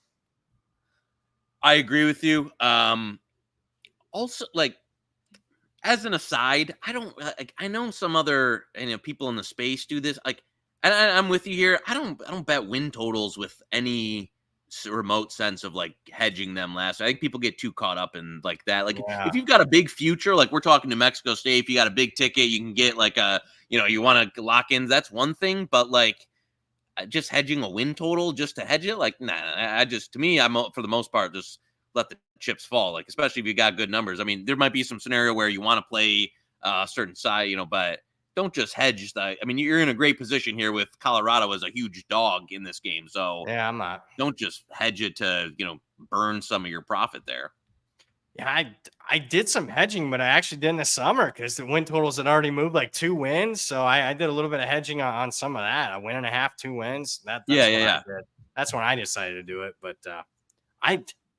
I agree with you. Also, like as an aside, I know some other people in the space do this. Like, and I'm with you here. I don't bet win totals with any remote sense of like hedging them I think people get too caught up in like that. Like if you've got a big future, like we're talking New Mexico State, if you got a big ticket, you can get like you want to lock in. That's one thing, but like just hedging a win total just to hedge it, like nah. To me, I'm for the most part just let the chips fall. Like especially if you got good numbers. I mean, there might be some scenario where you want to play a certain side, but don't just hedge you're in a great position here with Colorado as a huge dog in this game. So yeah, I'm not. Don't just hedge it to, burn some of your profit there. Yeah, I did some hedging, but I actually did in the summer because the win totals had already moved like 2 wins. So I did a little bit of hedging on some of that. A 1.5, 2 wins. That's when I decided to do it. But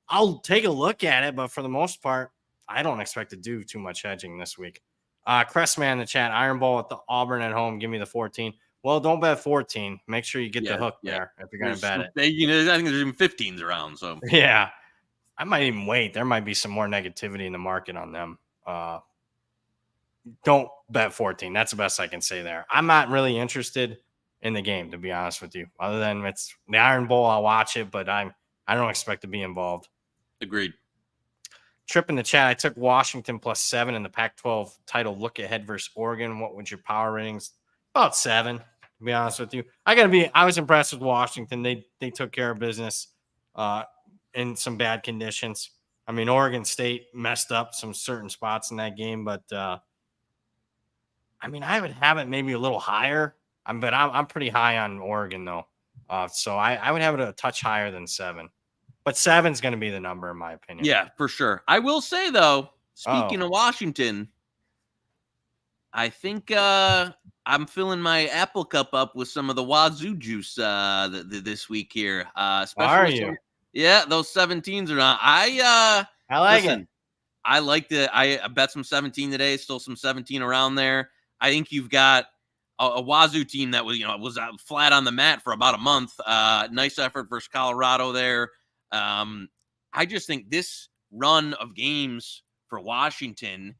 I'll take a look at it. But for the most part, I don't expect to do too much hedging this week. Crestman in the chat, Iron Bowl at the Auburn at home. Give me the 14. Well, don't bet 14. Make sure you get the hook there if you're going to bet it. I think there's even 15s around. So yeah, I might even wait. There might be some more negativity in the market on them. Don't bet 14. That's the best I can say there. I'm not really interested in the game, to be honest with you. Other than it's the Iron Bowl, I'll watch it, but I don't expect to be involved. Agreed. Trip in the chat. I took Washington +7 in the Pac-12 title look ahead versus Oregon. What would your power ratings? About 7, to be honest with you. I was impressed with Washington. They took care of business in some bad conditions. I mean, Oregon State messed up some certain spots in that game, but I would have it maybe a little higher. But I'm pretty high on Oregon though. So I would have it a touch higher than 7. But 7's going to be the number, in my opinion. Yeah, for sure. I will say, though, speaking of Washington, I think I'm filling my Apple Cup up with some of the Wazoo juice this week here. Are you? Yeah, those 17s are not. I like it. I liked it. I bet some 17 today, still some 17 around there. I think you've got a Wazoo team that was flat on the mat for about a month. Nice effort versus Colorado there. I just think this run of games for Washington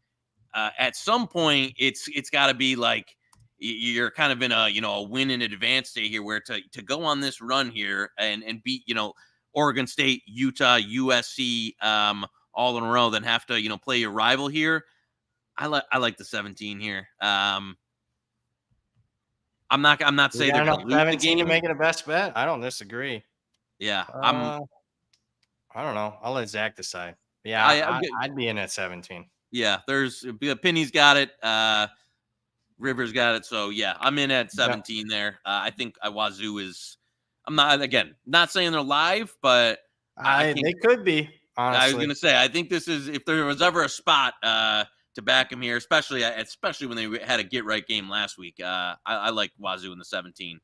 at some point it's got to be like you're kind of in a a win in advance state here, where to go on this run here and beat Oregon State, Utah, USC all in a row, then have to play your rival here. I like the 17 here. I'm not You saying got they're enough going to lose the 17 to game. make it a best bet? I don't disagree. Yeah, I don't know. I'll let Zach decide. Yeah, I I'd be in at 17. yeah. There's Penny's got it. Rivers got it. So yeah, I'm in at 17 there. I think Wazoo is. I'm not saying they're live, but I can't. They could be. Honestly, I was gonna say, I think this is, if there was ever a spot to back him here, especially when they had a get right game last week. I like Wazoo in the 17.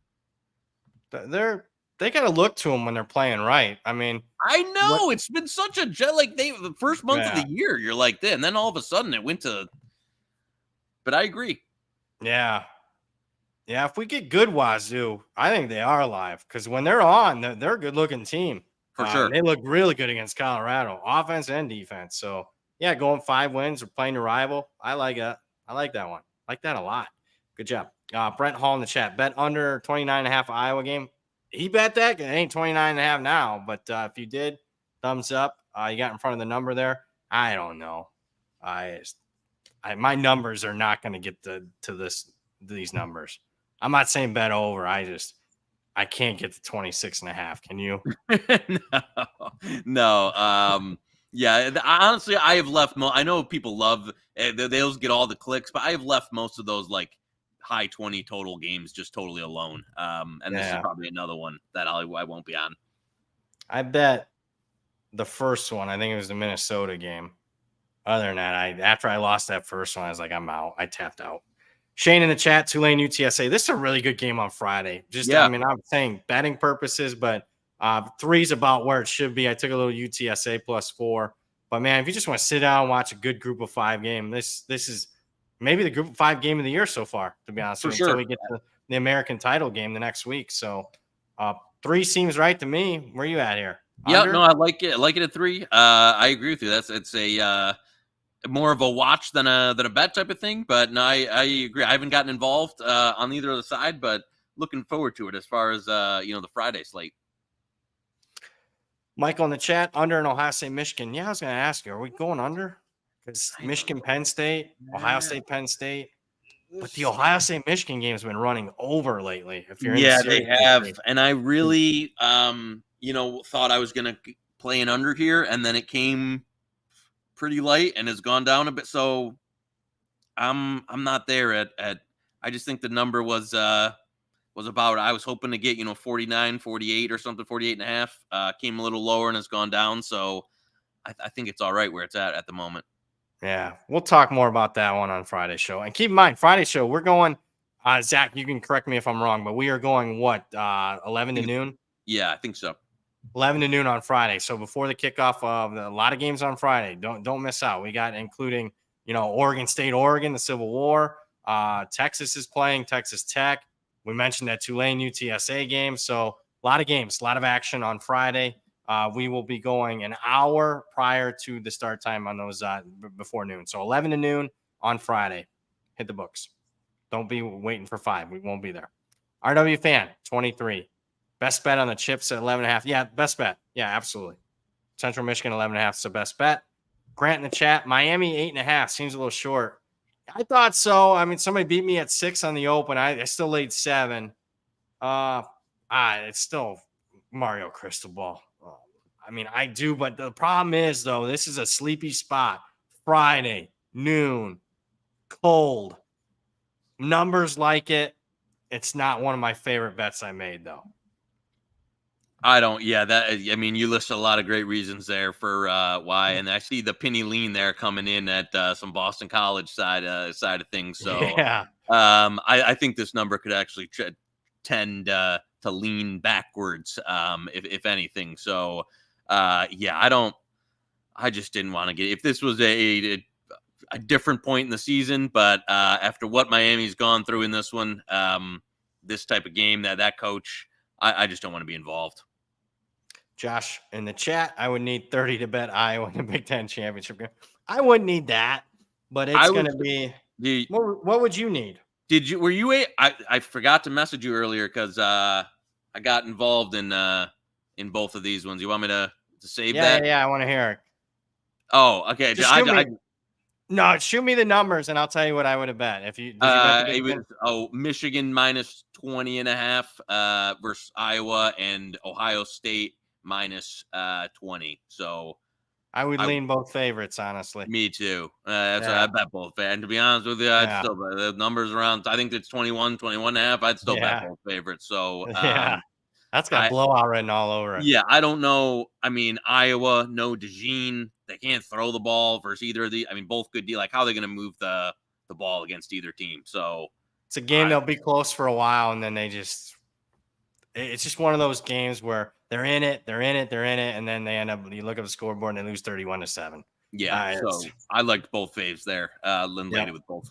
They gotta look to them when they're playing right. I mean, I know it's been such a the first month of the year, you're like that, and then all of a sudden it went to. But I agree. Yeah. Yeah, if we get good Wazoo, I think they are alive, because when they're on, they're a good-looking team. For sure. They look really good against Colorado, offense and defense. So, yeah, going 5 wins or playing your rival, I like it. I like that one. I like that a lot. Good job. Brent Hall in the chat, bet under 29.5 Iowa game. He bet that. It ain't 29.5 now, but if you did, thumbs up. You got in front of the number there. I don't know. My numbers are not going to get to these numbers. I'm not saying bet over. I can't get to 26.5. Can you? No. Yeah. Honestly, I have left. I know people love. They'll get all the clicks, but I have left most of those like high 20 total games just totally alone. And this is probably another one that I won't be on. I bet the first one. I think it was the Minnesota game. Other than that, after I lost that first one, I was like, I'm out. I tapped out. Shane in the chat, Tulane UTSA. This is a really good game on Friday. I mean, I'm saying betting purposes, but 3's about where it should be. I took a little UTSA +4. But man, if you just want to sit down and watch a good group of 5 game, this is maybe the group of 5 game of the year so far, to be honest with you, until we get to the American title game the next week. So 3 seems right to me. Where are you at here? Yeah, no, I like it. I like it at 3. I agree with you. It's a more of a watch than a bet type of thing. But no, I agree. I haven't gotten involved on either of the side, but looking forward to it as far as the Friday slate. Michael in the chat, under in Ohio State, Michigan. Yeah, I was going to ask you, are we going under? Because Michigan, Penn State, Ohio State, Penn State. But the Ohio State Michigan game has been running over lately. If you're they have, and I really thought I was going to play an under here, and then it came pretty light and has gone down a bit. So I'm not there at I just think the number was about, I was hoping to get 49, 48 or something, 48.5. Came a little lower and has gone down. So I think it's all right where it's at the moment. Yeah, we'll talk more about that one on Friday's show. And keep in mind, Friday's show, we're going, Zach, you can correct me if I'm wrong, but we are going, 11 to noon? Yeah, I think so. 11 to noon on Friday. So before the kickoff of a lot of games on Friday, don't miss out. We got, including, Oregon State, Oregon, the Civil War. Texas is playing, Texas Tech. We mentioned that Tulane UTSA game. So a lot of games, a lot of action on Friday. We will be going an hour prior to the start time on those before noon. So 11 to noon on Friday. Hit the books. Don't be waiting for 5. We won't be there. RW Fan, 23. Best bet on the chips at 11.5. Yeah, best bet. Yeah, absolutely. Central Michigan, 11.5 is the best bet. Grant in the chat, Miami, 8.5. Seems a little short. I thought so. I mean, somebody beat me at 6 on the open. I still laid 7. It's still Mario Cristobal. I mean, I do, but the problem is, though, this is a sleepy spot. Friday, noon, cold. Numbers like it. It's not one of my favorite bets I made, though. I don't. Yeah, you list a lot of great reasons there for why, and I see the penny lean there coming in at some Boston College side of things. So yeah, I think this number could actually tend to lean backwards, if anything. So I just didn't want to get, if this was a different point in the season, but after what Miami's gone through in this one, this type of game, that coach, I just don't want to be involved. Josh in the chat, I would need 30 to bet Iowa in the Big Ten championship game. I wouldn't need that, but it's going to be. What would you need? Were you I forgot to message you earlier because I got involved in both of these ones. You want me to save that? Yeah, I want to hear it. Oh, okay. Just shoot me the numbers and I'll tell you what I would have bet. Did you bet the Big Ten? Michigan minus 20.5 versus Iowa, and Ohio State minus 20. So I would lean both favorites, honestly. Me too. That's what I bet both. And to be honest with you, I'd still bet the numbers around. I think it's 21.5. I'd still bet both favorites. So that's got blowout written all over it. Yeah, I don't know. I mean, Iowa, no DeJean. They can't throw the ball versus either of the. I mean, both good deal. Like, how are they going to move the ball against either team? So it's a game they'll be close for a while, and then it's just one of those games where they're in it, and then they end up. You look at the scoreboard and they lose 31-7. Yeah, so I liked both faves there. Lindley with both.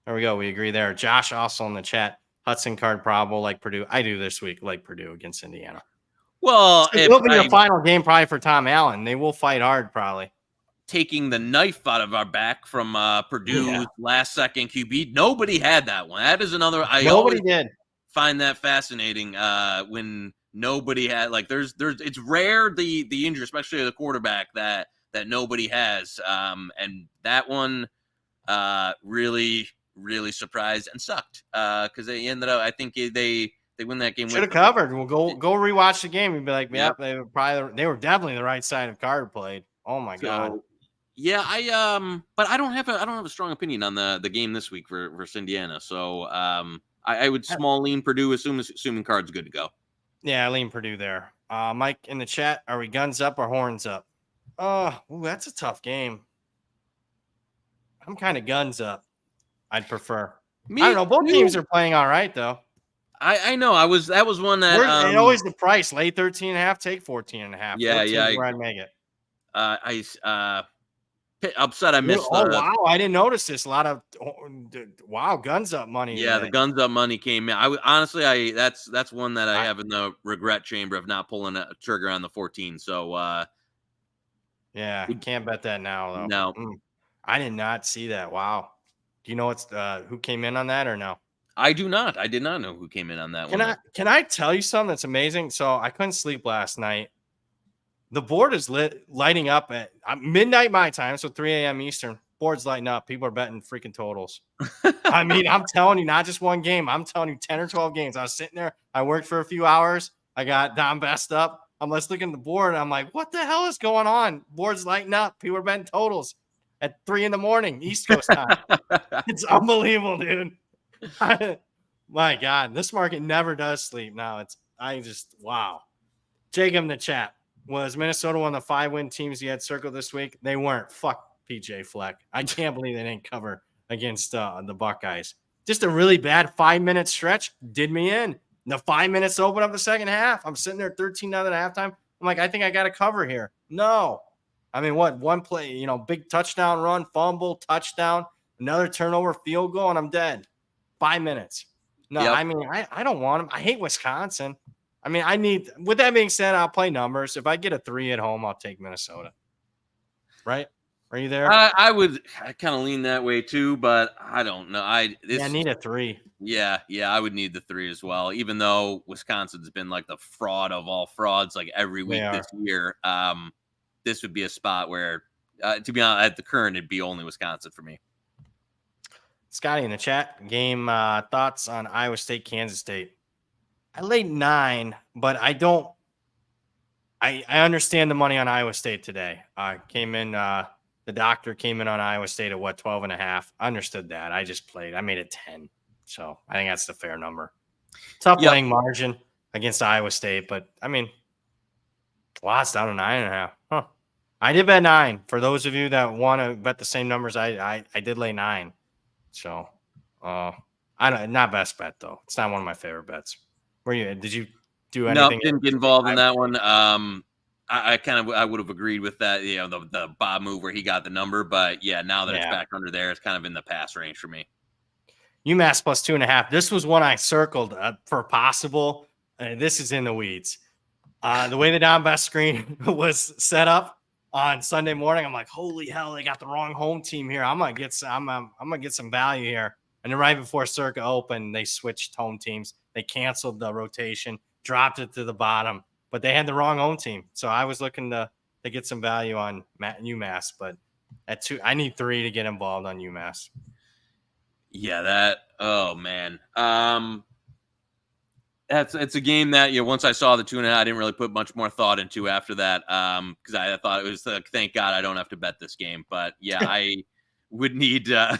There we go. We agree there. Josh also in the chat. Hudson Card probable like Purdue. I do this week like Purdue against Indiana. Well, it will be your final game probably for Tom Allen. They will fight hard probably. Taking the knife out of our back from Purdue's last second QB. Nobody had that one. That is another. Nobody did. Find that fascinating when nobody had it's rare the injury, especially the quarterback that nobody has. And that one really surprised and sucked because they ended up. I think they win that game. Should have covered. We'll go rewatch the game and be like, yeah, they were definitely the right side of card played. Oh my god. Yeah, but I don't have a strong opinion on the game this week versus Indiana. So I would small lean Purdue, assuming Card's good to go. Yeah, I lean Purdue there. Mike in the chat, are we guns up or horns up? That's a tough game. I'm kind of guns up. I'd prefer. I don't know. Both teams are playing all right though. I know. That was one that and always the price. Lay 13.5, take 14.5. Yeah. Where I'd make it. Upset I missed. Wow, I didn't notice this. A lot of guns up money. Yeah, today. The guns up money came in. Honestly, that's one that I have in the regret chamber of not pulling a trigger on the 14. So yeah, you can't bet that now though. No, I did not see that. Wow, do you know who came in on that or no? I do not. I did not know who came in on that one. Can I tell you something that's amazing? So I couldn't sleep last night. The board is lighting up at midnight my time, so 3 a.m. Eastern. Board's lighting up. People are betting freaking totals. I mean, I'm telling you, not just one game. I'm telling you 10 or 12 games. I was sitting there. I worked for a few hours. I got Don Best up. I'm just looking at the board, and I'm like, what the hell is going on? Board's lighting up. People are betting totals at 3 a.m. East Coast time. It's unbelievable, dude. My God, this market never does sleep. Now wow. Jacob in the chat. Was Minnesota one of the 5-win teams you had circled this week? They weren't. Fuck PJ Fleck. I can't believe they didn't cover against the Buckeyes. Just a really bad 5-minute stretch did me in. The 5 minutes to open up the second half. I'm sitting there 13-0 at halftime. I'm like, I think I got to cover here. No. I mean, what? One play, big touchdown run, fumble, touchdown, another turnover, field goal, and I'm dead. 5 minutes. No, yep. I mean, I don't want them. I hate Wisconsin. I mean, with that being said, I'll play numbers. If I get a 3 at home, I'll take Minnesota. Right? Are you there? I kind of lean that way too, but I don't know. I need a 3. Yeah, I would need the 3 as well. Even though Wisconsin's been like the fraud of all frauds, like every week this year, this would be a spot where, to be honest, at the current, it'd be only Wisconsin for me. Scotty in the chat, game thoughts on Iowa State, Kansas State. I laid 9, but I don't. I understand the money on Iowa State today. The doctor came in on Iowa State at 12.5. I understood that. I just played. I made it 10, so I think that's the fair number. Tough playing margin against Iowa State, but I mean, it's down to 9.5. Huh? I did bet 9. For those of you that want to bet the same numbers, I did lay 9. So, not best bet though. It's not one of my favorite bets. Did you do anything? No, didn't get involved in that one. I would have agreed with that. The Bob move where he got the number, but now that it's back under there, it's kind of in the pass range for me. UMass plus 2.5. This was one I circled for possible. This is in the weeds. The way the down best screen was set up, on Sunday morning. I'm like, holy hell, they got the wrong home team here. I'm gonna get some value here. And then right before Circa opened, they switched home teams. They canceled the rotation, dropped it to the bottom, but they had the wrong home team. So I was looking to get some value on UMass, but at 2, I need 3 to get involved on UMass. Yeah, oh man. It's a game that once I saw the 2.5, I didn't really put much more thought into after that. Because I thought it was thank God I don't have to bet this game. But yeah, I would need a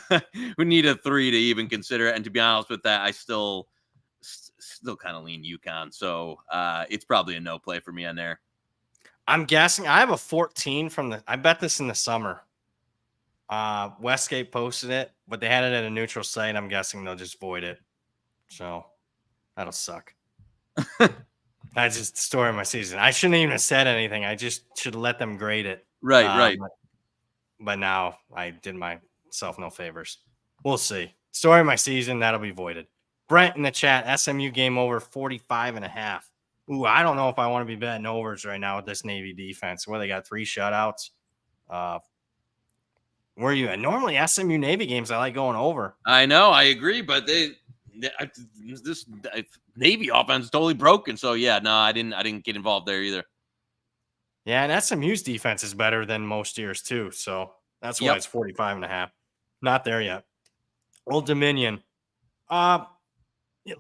3 to even consider it. And to be honest with that, I still kind of lean UConn. So it's probably a no play for me on there. I'm guessing I have a 14 I bet this in the summer. Westgate posted it, but they had it at a neutral site. I'm guessing they'll just void it. So that'll suck. That's just the story of my season. I shouldn't even have said anything. I just should let them grade it. Right. But now I did myself no favors. We'll see. Story of my season, that'll be voided. Brent in the chat, SMU game over 45.5. Ooh, I don't know if I want to be betting overs right now with this Navy defense. Well, they got 3 shutouts. Where are you at? Normally, SMU Navy games, I like going over. I know, I agree, but this Navy offense is totally broken. So yeah, no, I didn't get involved there either. Yeah, and SMU's defense is better than most years too. So that's why it's 45.5. Not there yet. Old Dominion. A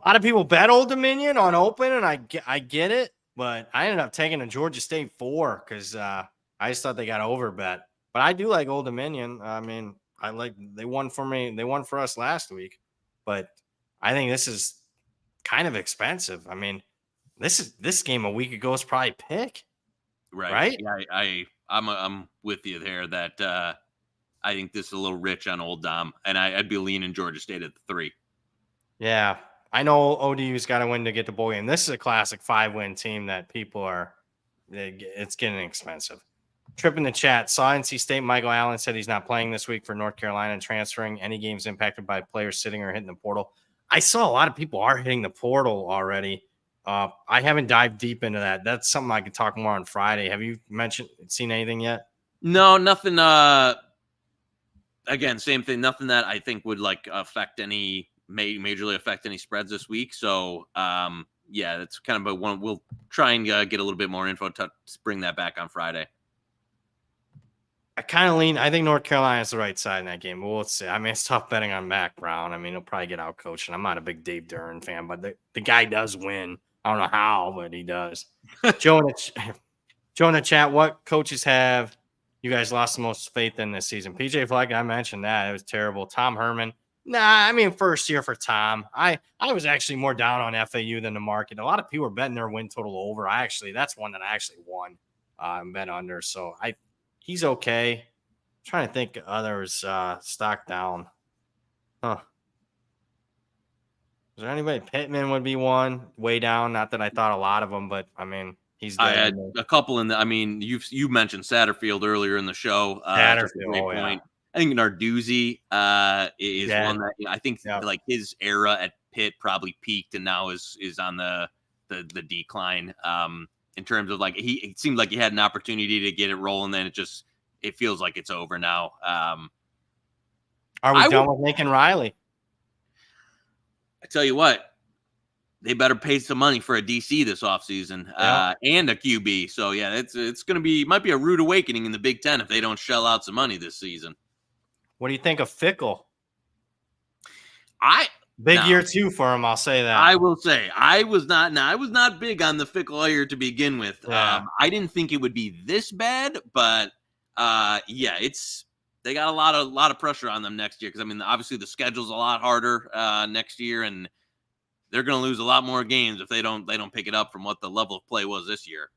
lot of people bet Old Dominion on open, and I get it, but I ended up taking a Georgia State 4 because I just thought they got overbet. But I do like Old Dominion. I mean, they won for me. They won for us last week, but I think this is kind of expensive. I mean, this game a week ago is probably pick. Right? Yeah, I'm with you there. That I think this is a little rich on Old Dom, and I'd be leaning Georgia State at the 3. Yeah, I know ODU's got to win to get the bowl game. This is a classic 5-win team that it's getting expensive. Trip in the chat. Saw NC State. Michael Allen said he's not playing this week for North Carolina and transferring. Any games impacted by players sitting or hitting the portal? I saw a lot of people are hitting the portal already. I haven't dived deep into that. That's something I could talk more on Friday. Have you seen anything yet? No, nothing. Again, same thing. Nothing that I think would majorly affect any spreads this week. So, yeah, that's kind of one. We'll try and get a little bit more info to bring that back on Friday. I kind of lean. I think North Carolina is the right side in that game. But we'll see. I mean, it's tough betting on Mac Brown. I mean, he'll probably get out coached. And I'm not a big Dave Duren fan, but the guy does win. I don't know how, but he does. Joe in the chat, what coaches have you guys lost the most faith in this season? PJ Fleck, I mentioned that. It was terrible. Tom Herman. Nah, I mean, first year for Tom. I was actually more down on FAU than the market. A lot of people were betting their win total over. That's one that I actually won and bet under. So he's okay. I'm trying to think others stock down. Huh. Is there anybody? Pittman would be one way down. Not that I thought a lot of them, but I mean, he's. I had a couple in the. I mean, you mentioned Satterfield earlier in the show. Satterfield, great point. I think Narduzzi is one that I think like his era at Pitt probably peaked and now is on the decline. In terms of like it seemed like he had an opportunity to get it rolling, then it feels like it's over now. Are we done with Lincoln Riley? I tell you what, they better pay some money for a DC this offseason and a QB. So yeah, it's going to might be a rude awakening in the Big Ten if they don't shell out some money this season. What do you think of Fickle? Year 2 for him. I'll say that. I will say I was not big on the Fickle hire to begin with. Yeah. I didn't think it would be this bad, but they got a lot of pressure on them next year because I mean obviously the schedule's a lot harder next year and they're going to lose a lot more games if they don't pick it up from what the level of play was this year.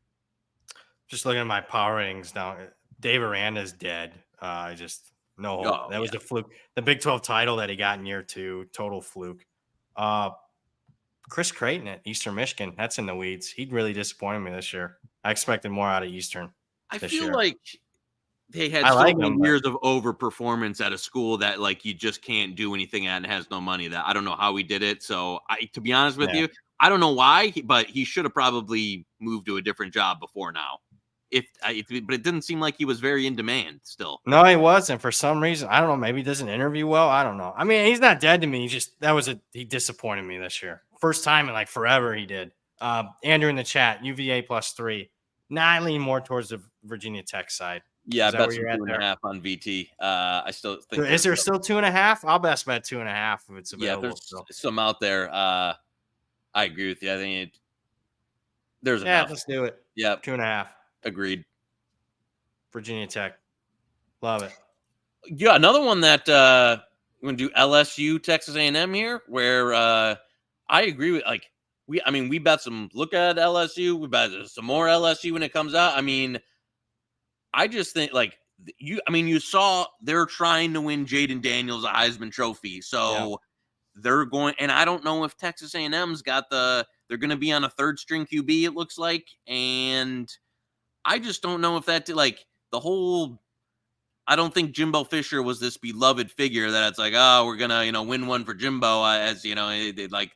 Just looking at my power ratings now, Dave Aranda's dead. That was the fluke. The Big 12 title that he got in year 2, total fluke. Chris Creighton at Eastern Michigan, that's in the weeds. He really disappointed me this year. I expected more out of Eastern. I feel like they had many years of overperformance at a school that like you just can't do anything at and has no money. That I don't know how he did it. So to be honest with you, I don't know why, but he should have probably moved to a different job before now. but it didn't seem like he was very in demand still. No, he wasn't for some reason. I don't know. Maybe he doesn't interview well. I don't know. I mean, he's not dead to me. He disappointed me this year. First time in like forever he did. Andrew in the chat, UVA +3. Nah, I lean more towards the Virginia Tech side. Yeah, Is I that bet where some you're at there? 2.5 on VT. I still think Is there still 2.5? I'll best bet 2.5 if it's available. there's So. some out there. I agree with you. I think there's Yeah, enough. let's do it. Yep, 2.5. agreed. Virginia Tech. Love it. Yeah, another one that we're gonna do LSU Texas A&M here, where I agree with we bet some. Look at LSU. We bet some more LSU when it comes out. I mean, I just think you saw they're trying to win Jaden Daniels a Heisman Trophy, so they're going. And I don't know if Texas A&M's got they're going to be on a third string QB. It looks like, and I just don't know if that the whole. I don't think Jimbo Fisher was this beloved figure that it's like, oh, we're gonna win one for Jimbo as like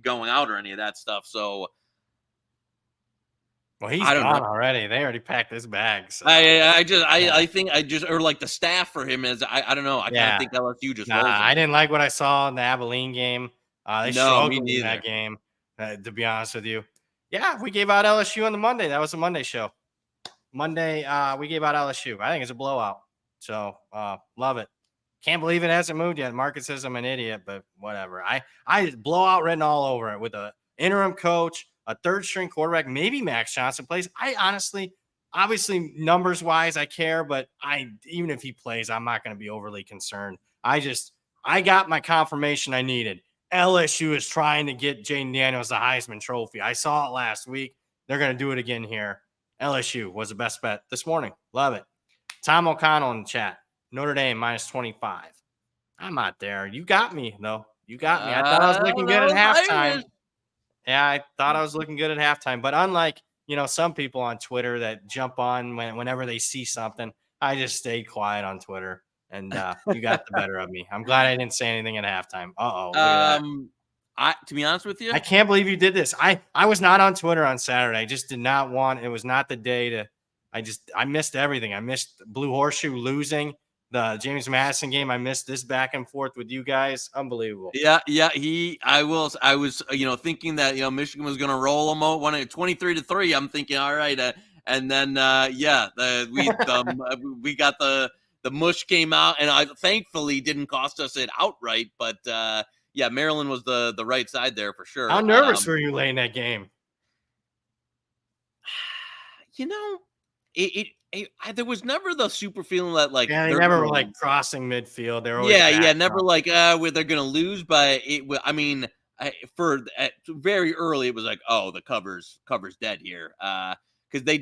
going out or any of that stuff. So. Well, he's I don't know. gone already. They already packed his bags. I think or like the staff for him is I don't know. I kind of think LSU just rolls. I didn't like what I saw in the Abilene game. They struggled in that game, to be honest with you. Yeah, we gave out LSU on the Monday. That was a Monday show. Monday, we gave out LSU. I think it's a blowout. So love it. Can't believe it hasn't moved yet. Market says I'm an idiot, but whatever. I blowout written all over it with a interim coach, a third string quarterback, maybe Max Johnson plays. I honestly, obviously numbers wise, I care, but even if he plays, I'm not going to be overly concerned. I got my confirmation I needed. LSU is trying to get Jaden Daniels the Heisman Trophy. I saw it last week. They're going to do it again here. LSU was the best bet this morning. Love it. Tom O'Connell in the chat. Notre Dame -25. I'm not there. You got me, though. You got me. I thought I was looking good at halftime. Yeah, I thought I was looking good at halftime. But unlike, some people on Twitter that jump on whenever they see something, I just stayed quiet on Twitter. And you got the better of me. I'm glad I didn't say anything at halftime. Uh-oh, look at that. To be honest with you, I can't believe you did this. I was not on Twitter on Saturday. I just did not want. It was not the day to. I missed everything. I missed Blue Horseshoe losing the James Madison game. I missed this back and forth with you guys. Unbelievable. Yeah. I was thinking that Michigan was going to roll them out 23-3. I'm thinking, all right, and then we got the mush came out, and I thankfully didn't cost us it outright, but. Yeah, Maryland was the right side there for sure. How nervous were you late in that game? There was never the super feeling that they never were crossing midfield. They're always never where they're gonna lose. But very early it was like, oh, the cover's dead here. Because they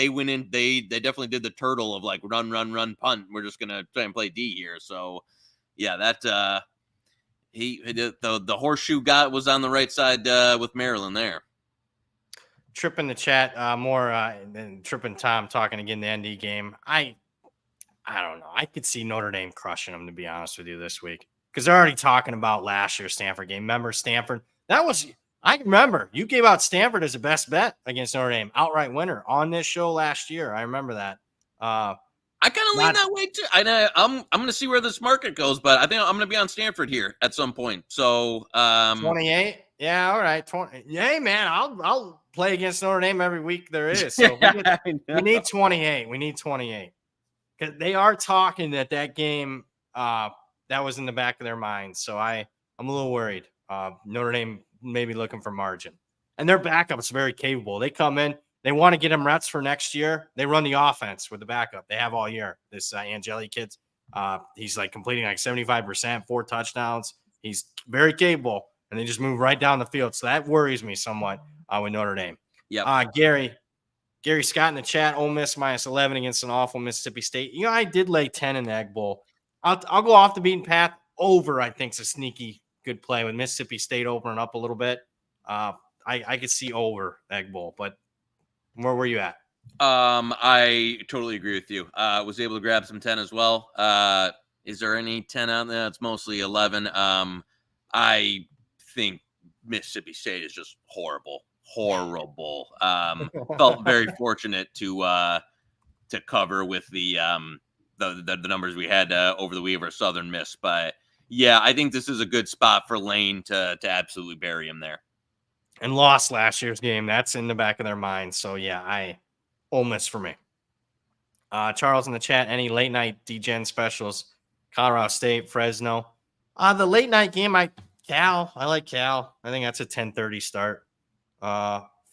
went in. They definitely did the turtle of run punt. We're just gonna try and play D here. So yeah, that. The horseshoe was on the right side with Maryland there. Trip in the chat more than Trip and Tom talking again the ND game. I don't know. I could see Notre Dame crushing them, to be honest with you, this week, because they're already talking about last year's Stanford game. Remember Stanford? I remember you gave out Stanford as a best bet against Notre Dame, outright winner on this show last year. I remember that. I kind of lean that way too. I'm going to see where this market goes, but I think I'm going to be on Stanford here at some point. So 28, yeah, all right, 20. Hey, man, I'll play against Notre Dame every week there is. So we need 28. We need 28 because they are talking that game that was in the back of their minds. So I'm a little worried. Notre Dame may be looking for margin, and their backup's very capable. They come in. They want to get him reps for next year. They run the offense with the backup. They have all year. This Angeli kid, he's completing 75%, 4 touchdowns. He's very capable, and they just move right down the field. So that worries me somewhat with Notre Dame. Yeah. Gary Scott in the chat. Ole Miss -11 against an awful Mississippi State. I did lay 10 in the Egg Bowl. I'll go off the beaten path. Over, I think, is a sneaky good play with Mississippi State opening up a little bit. I could see over Egg Bowl, but. Where were you at? I totally agree with you. Was able to grab some 10 as well. Is there any 10 out there? It's mostly 11. I think Mississippi State is just horrible. horrible. Felt very fortunate to cover with the numbers we had over the Weaver Southern Miss. But yeah, I think this is a good spot for Lane to absolutely bury him there. And lost last year's game. That's in the back of their minds. So yeah, Ole Miss for me. Charles in the chat, any late night DGen specials? Colorado State, Fresno. The late night game, I like Cal. I think that's a 10:30 start.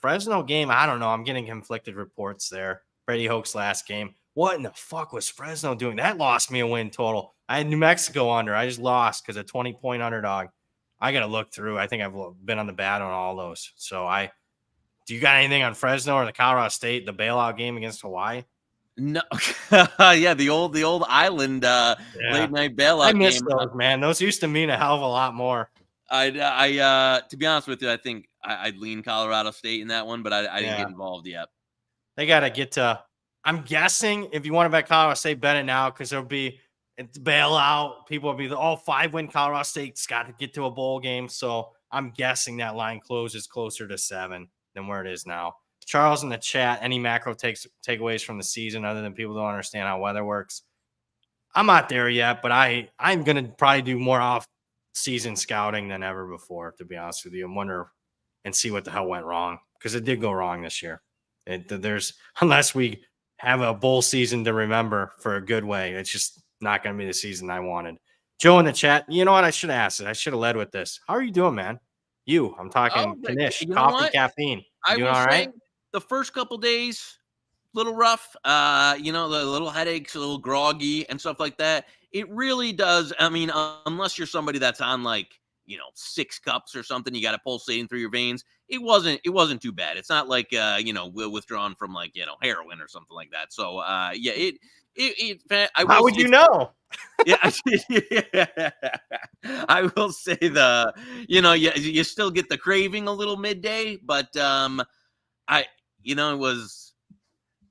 Fresno game, I don't know. I'm getting conflicted reports there. Brady Hoke's last game. What in the fuck was Fresno doing? That lost me a win total. I had New Mexico under. I just lost because a 20-point underdog. I got to look through. I think I've been on the bat on all those. So do you got anything on Fresno or the Colorado State, the bailout game against Hawaii? No, yeah, the old island late night bailout I miss game. those, man. Those used to mean a hell of a lot more. I to be honest with you, I think I'd lean Colorado State in that one, but I didn't get involved yet. They got to get to. I'm guessing if you want to bet Colorado State, bet it now because there'll be bailout. People will be 5-win Colorado State's got to get to a bowl game. So I'm guessing that line closes closer to 7 than where it is now. Charles in the chat, any macro takeaways from the season other than people don't understand how weather works? I'm not there yet, but I'm going to probably do more off-season scouting than ever before, to be honest with you, and wonder and see what the hell went wrong because it did go wrong this year. Unless we have a bowl season to remember for a good way, it's just not going to be the season I wanted. Joe in the chat, you know what? I should have asked it. I should have led with this. How are you doing, man? I'm talking Knish, coffee, caffeine. You doing all right? The first couple days, little rough, the little headaches, a little groggy and stuff like that. It really does. I mean, unless you're somebody that's on 6 cups or something, you got to pulsating through your veins. It wasn't too bad. It's not like, withdrawn from heroin or something like that. So, how would you know? Yeah, I will say you still get the craving a little midday, but,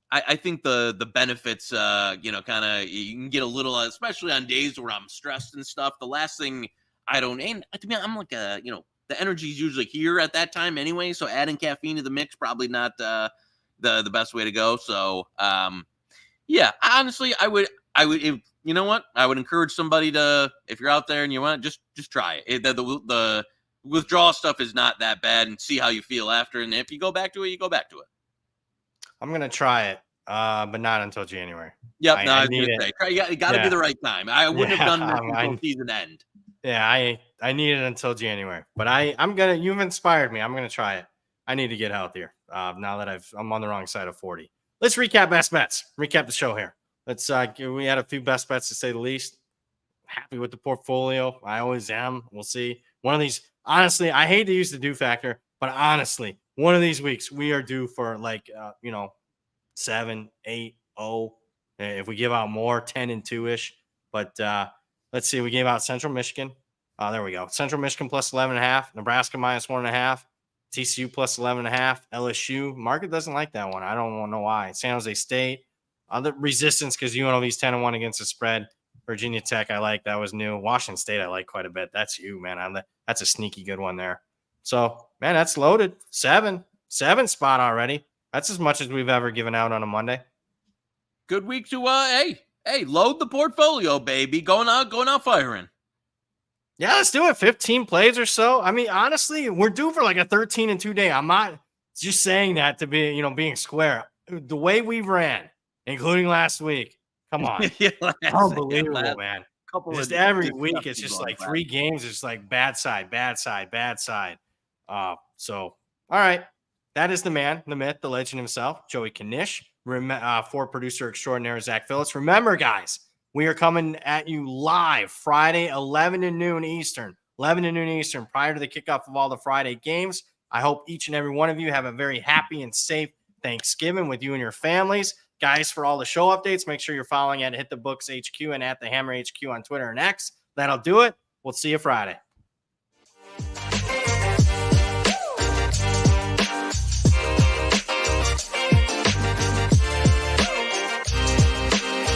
I think the benefits, kind of, you can get a little, especially on days where I'm stressed and stuff. The last thing I'm like, the energy is usually here at that time anyway. So adding caffeine to the mix, probably not the best way to go. So, yeah, honestly, I would, you know what? I would encourage somebody to, if you're out there and you want, just try it. The withdrawal stuff is not that bad, and see how you feel after. And if you go back to it, you go back to it. I'm going to try it, but not until January. Yep. I was going to say, you got to be the right time. I wouldn't have done this until season end. Yeah, I need it until January, but you've inspired me. I'm going to try it. I need to get healthier now that I'm on the wrong side of 40. Let's recap best bets. Recap the show here. We had a few best bets to say the least. Happy with the portfolio. I always am. We'll see. One of these, honestly, I hate to use the do factor, but honestly, one of these weeks we are due for 7, 8, 0. If we give out more, 10 and 2-ish. But let's see. We gave out Central Michigan. There we go. Central Michigan plus 11.5. Nebraska minus 1.5. TCU plus 11.5. LSU. Market doesn't like that one. I don't know why. San Jose State. Other resistance because UNLV's 10-1 against the spread. Virginia Tech, I like. That was new. Washington State, I like quite a bit. That's you, man. That's a sneaky good one there. So, man, that's loaded. 7 spot already. That's as much as we've ever given out on a Monday. Good week to hey, load the portfolio, baby. Going out firing. Yeah, let's do it. 15 plays or so. I mean, honestly, we're due for a 13 and 2 day. I'm not just saying that to be, being square. The way we ran, including last week. Come on. Unbelievable, man. Just every week, it's just 3 games. It's bad side. So, all right. That is the man, the myth, the legend himself, Joey Knish, for producer extraordinaire, Zach Phillips. Remember, guys, we are coming at you live Friday, 11 to noon Eastern, prior to the kickoff of all the Friday games. I hope each and every one of you have a very happy and safe Thanksgiving with you and your families. Guys, for all the show updates, make sure you're following at Hit the Books HQ and at the Hammer HQ on Twitter and X. That'll do it. We'll see you Friday.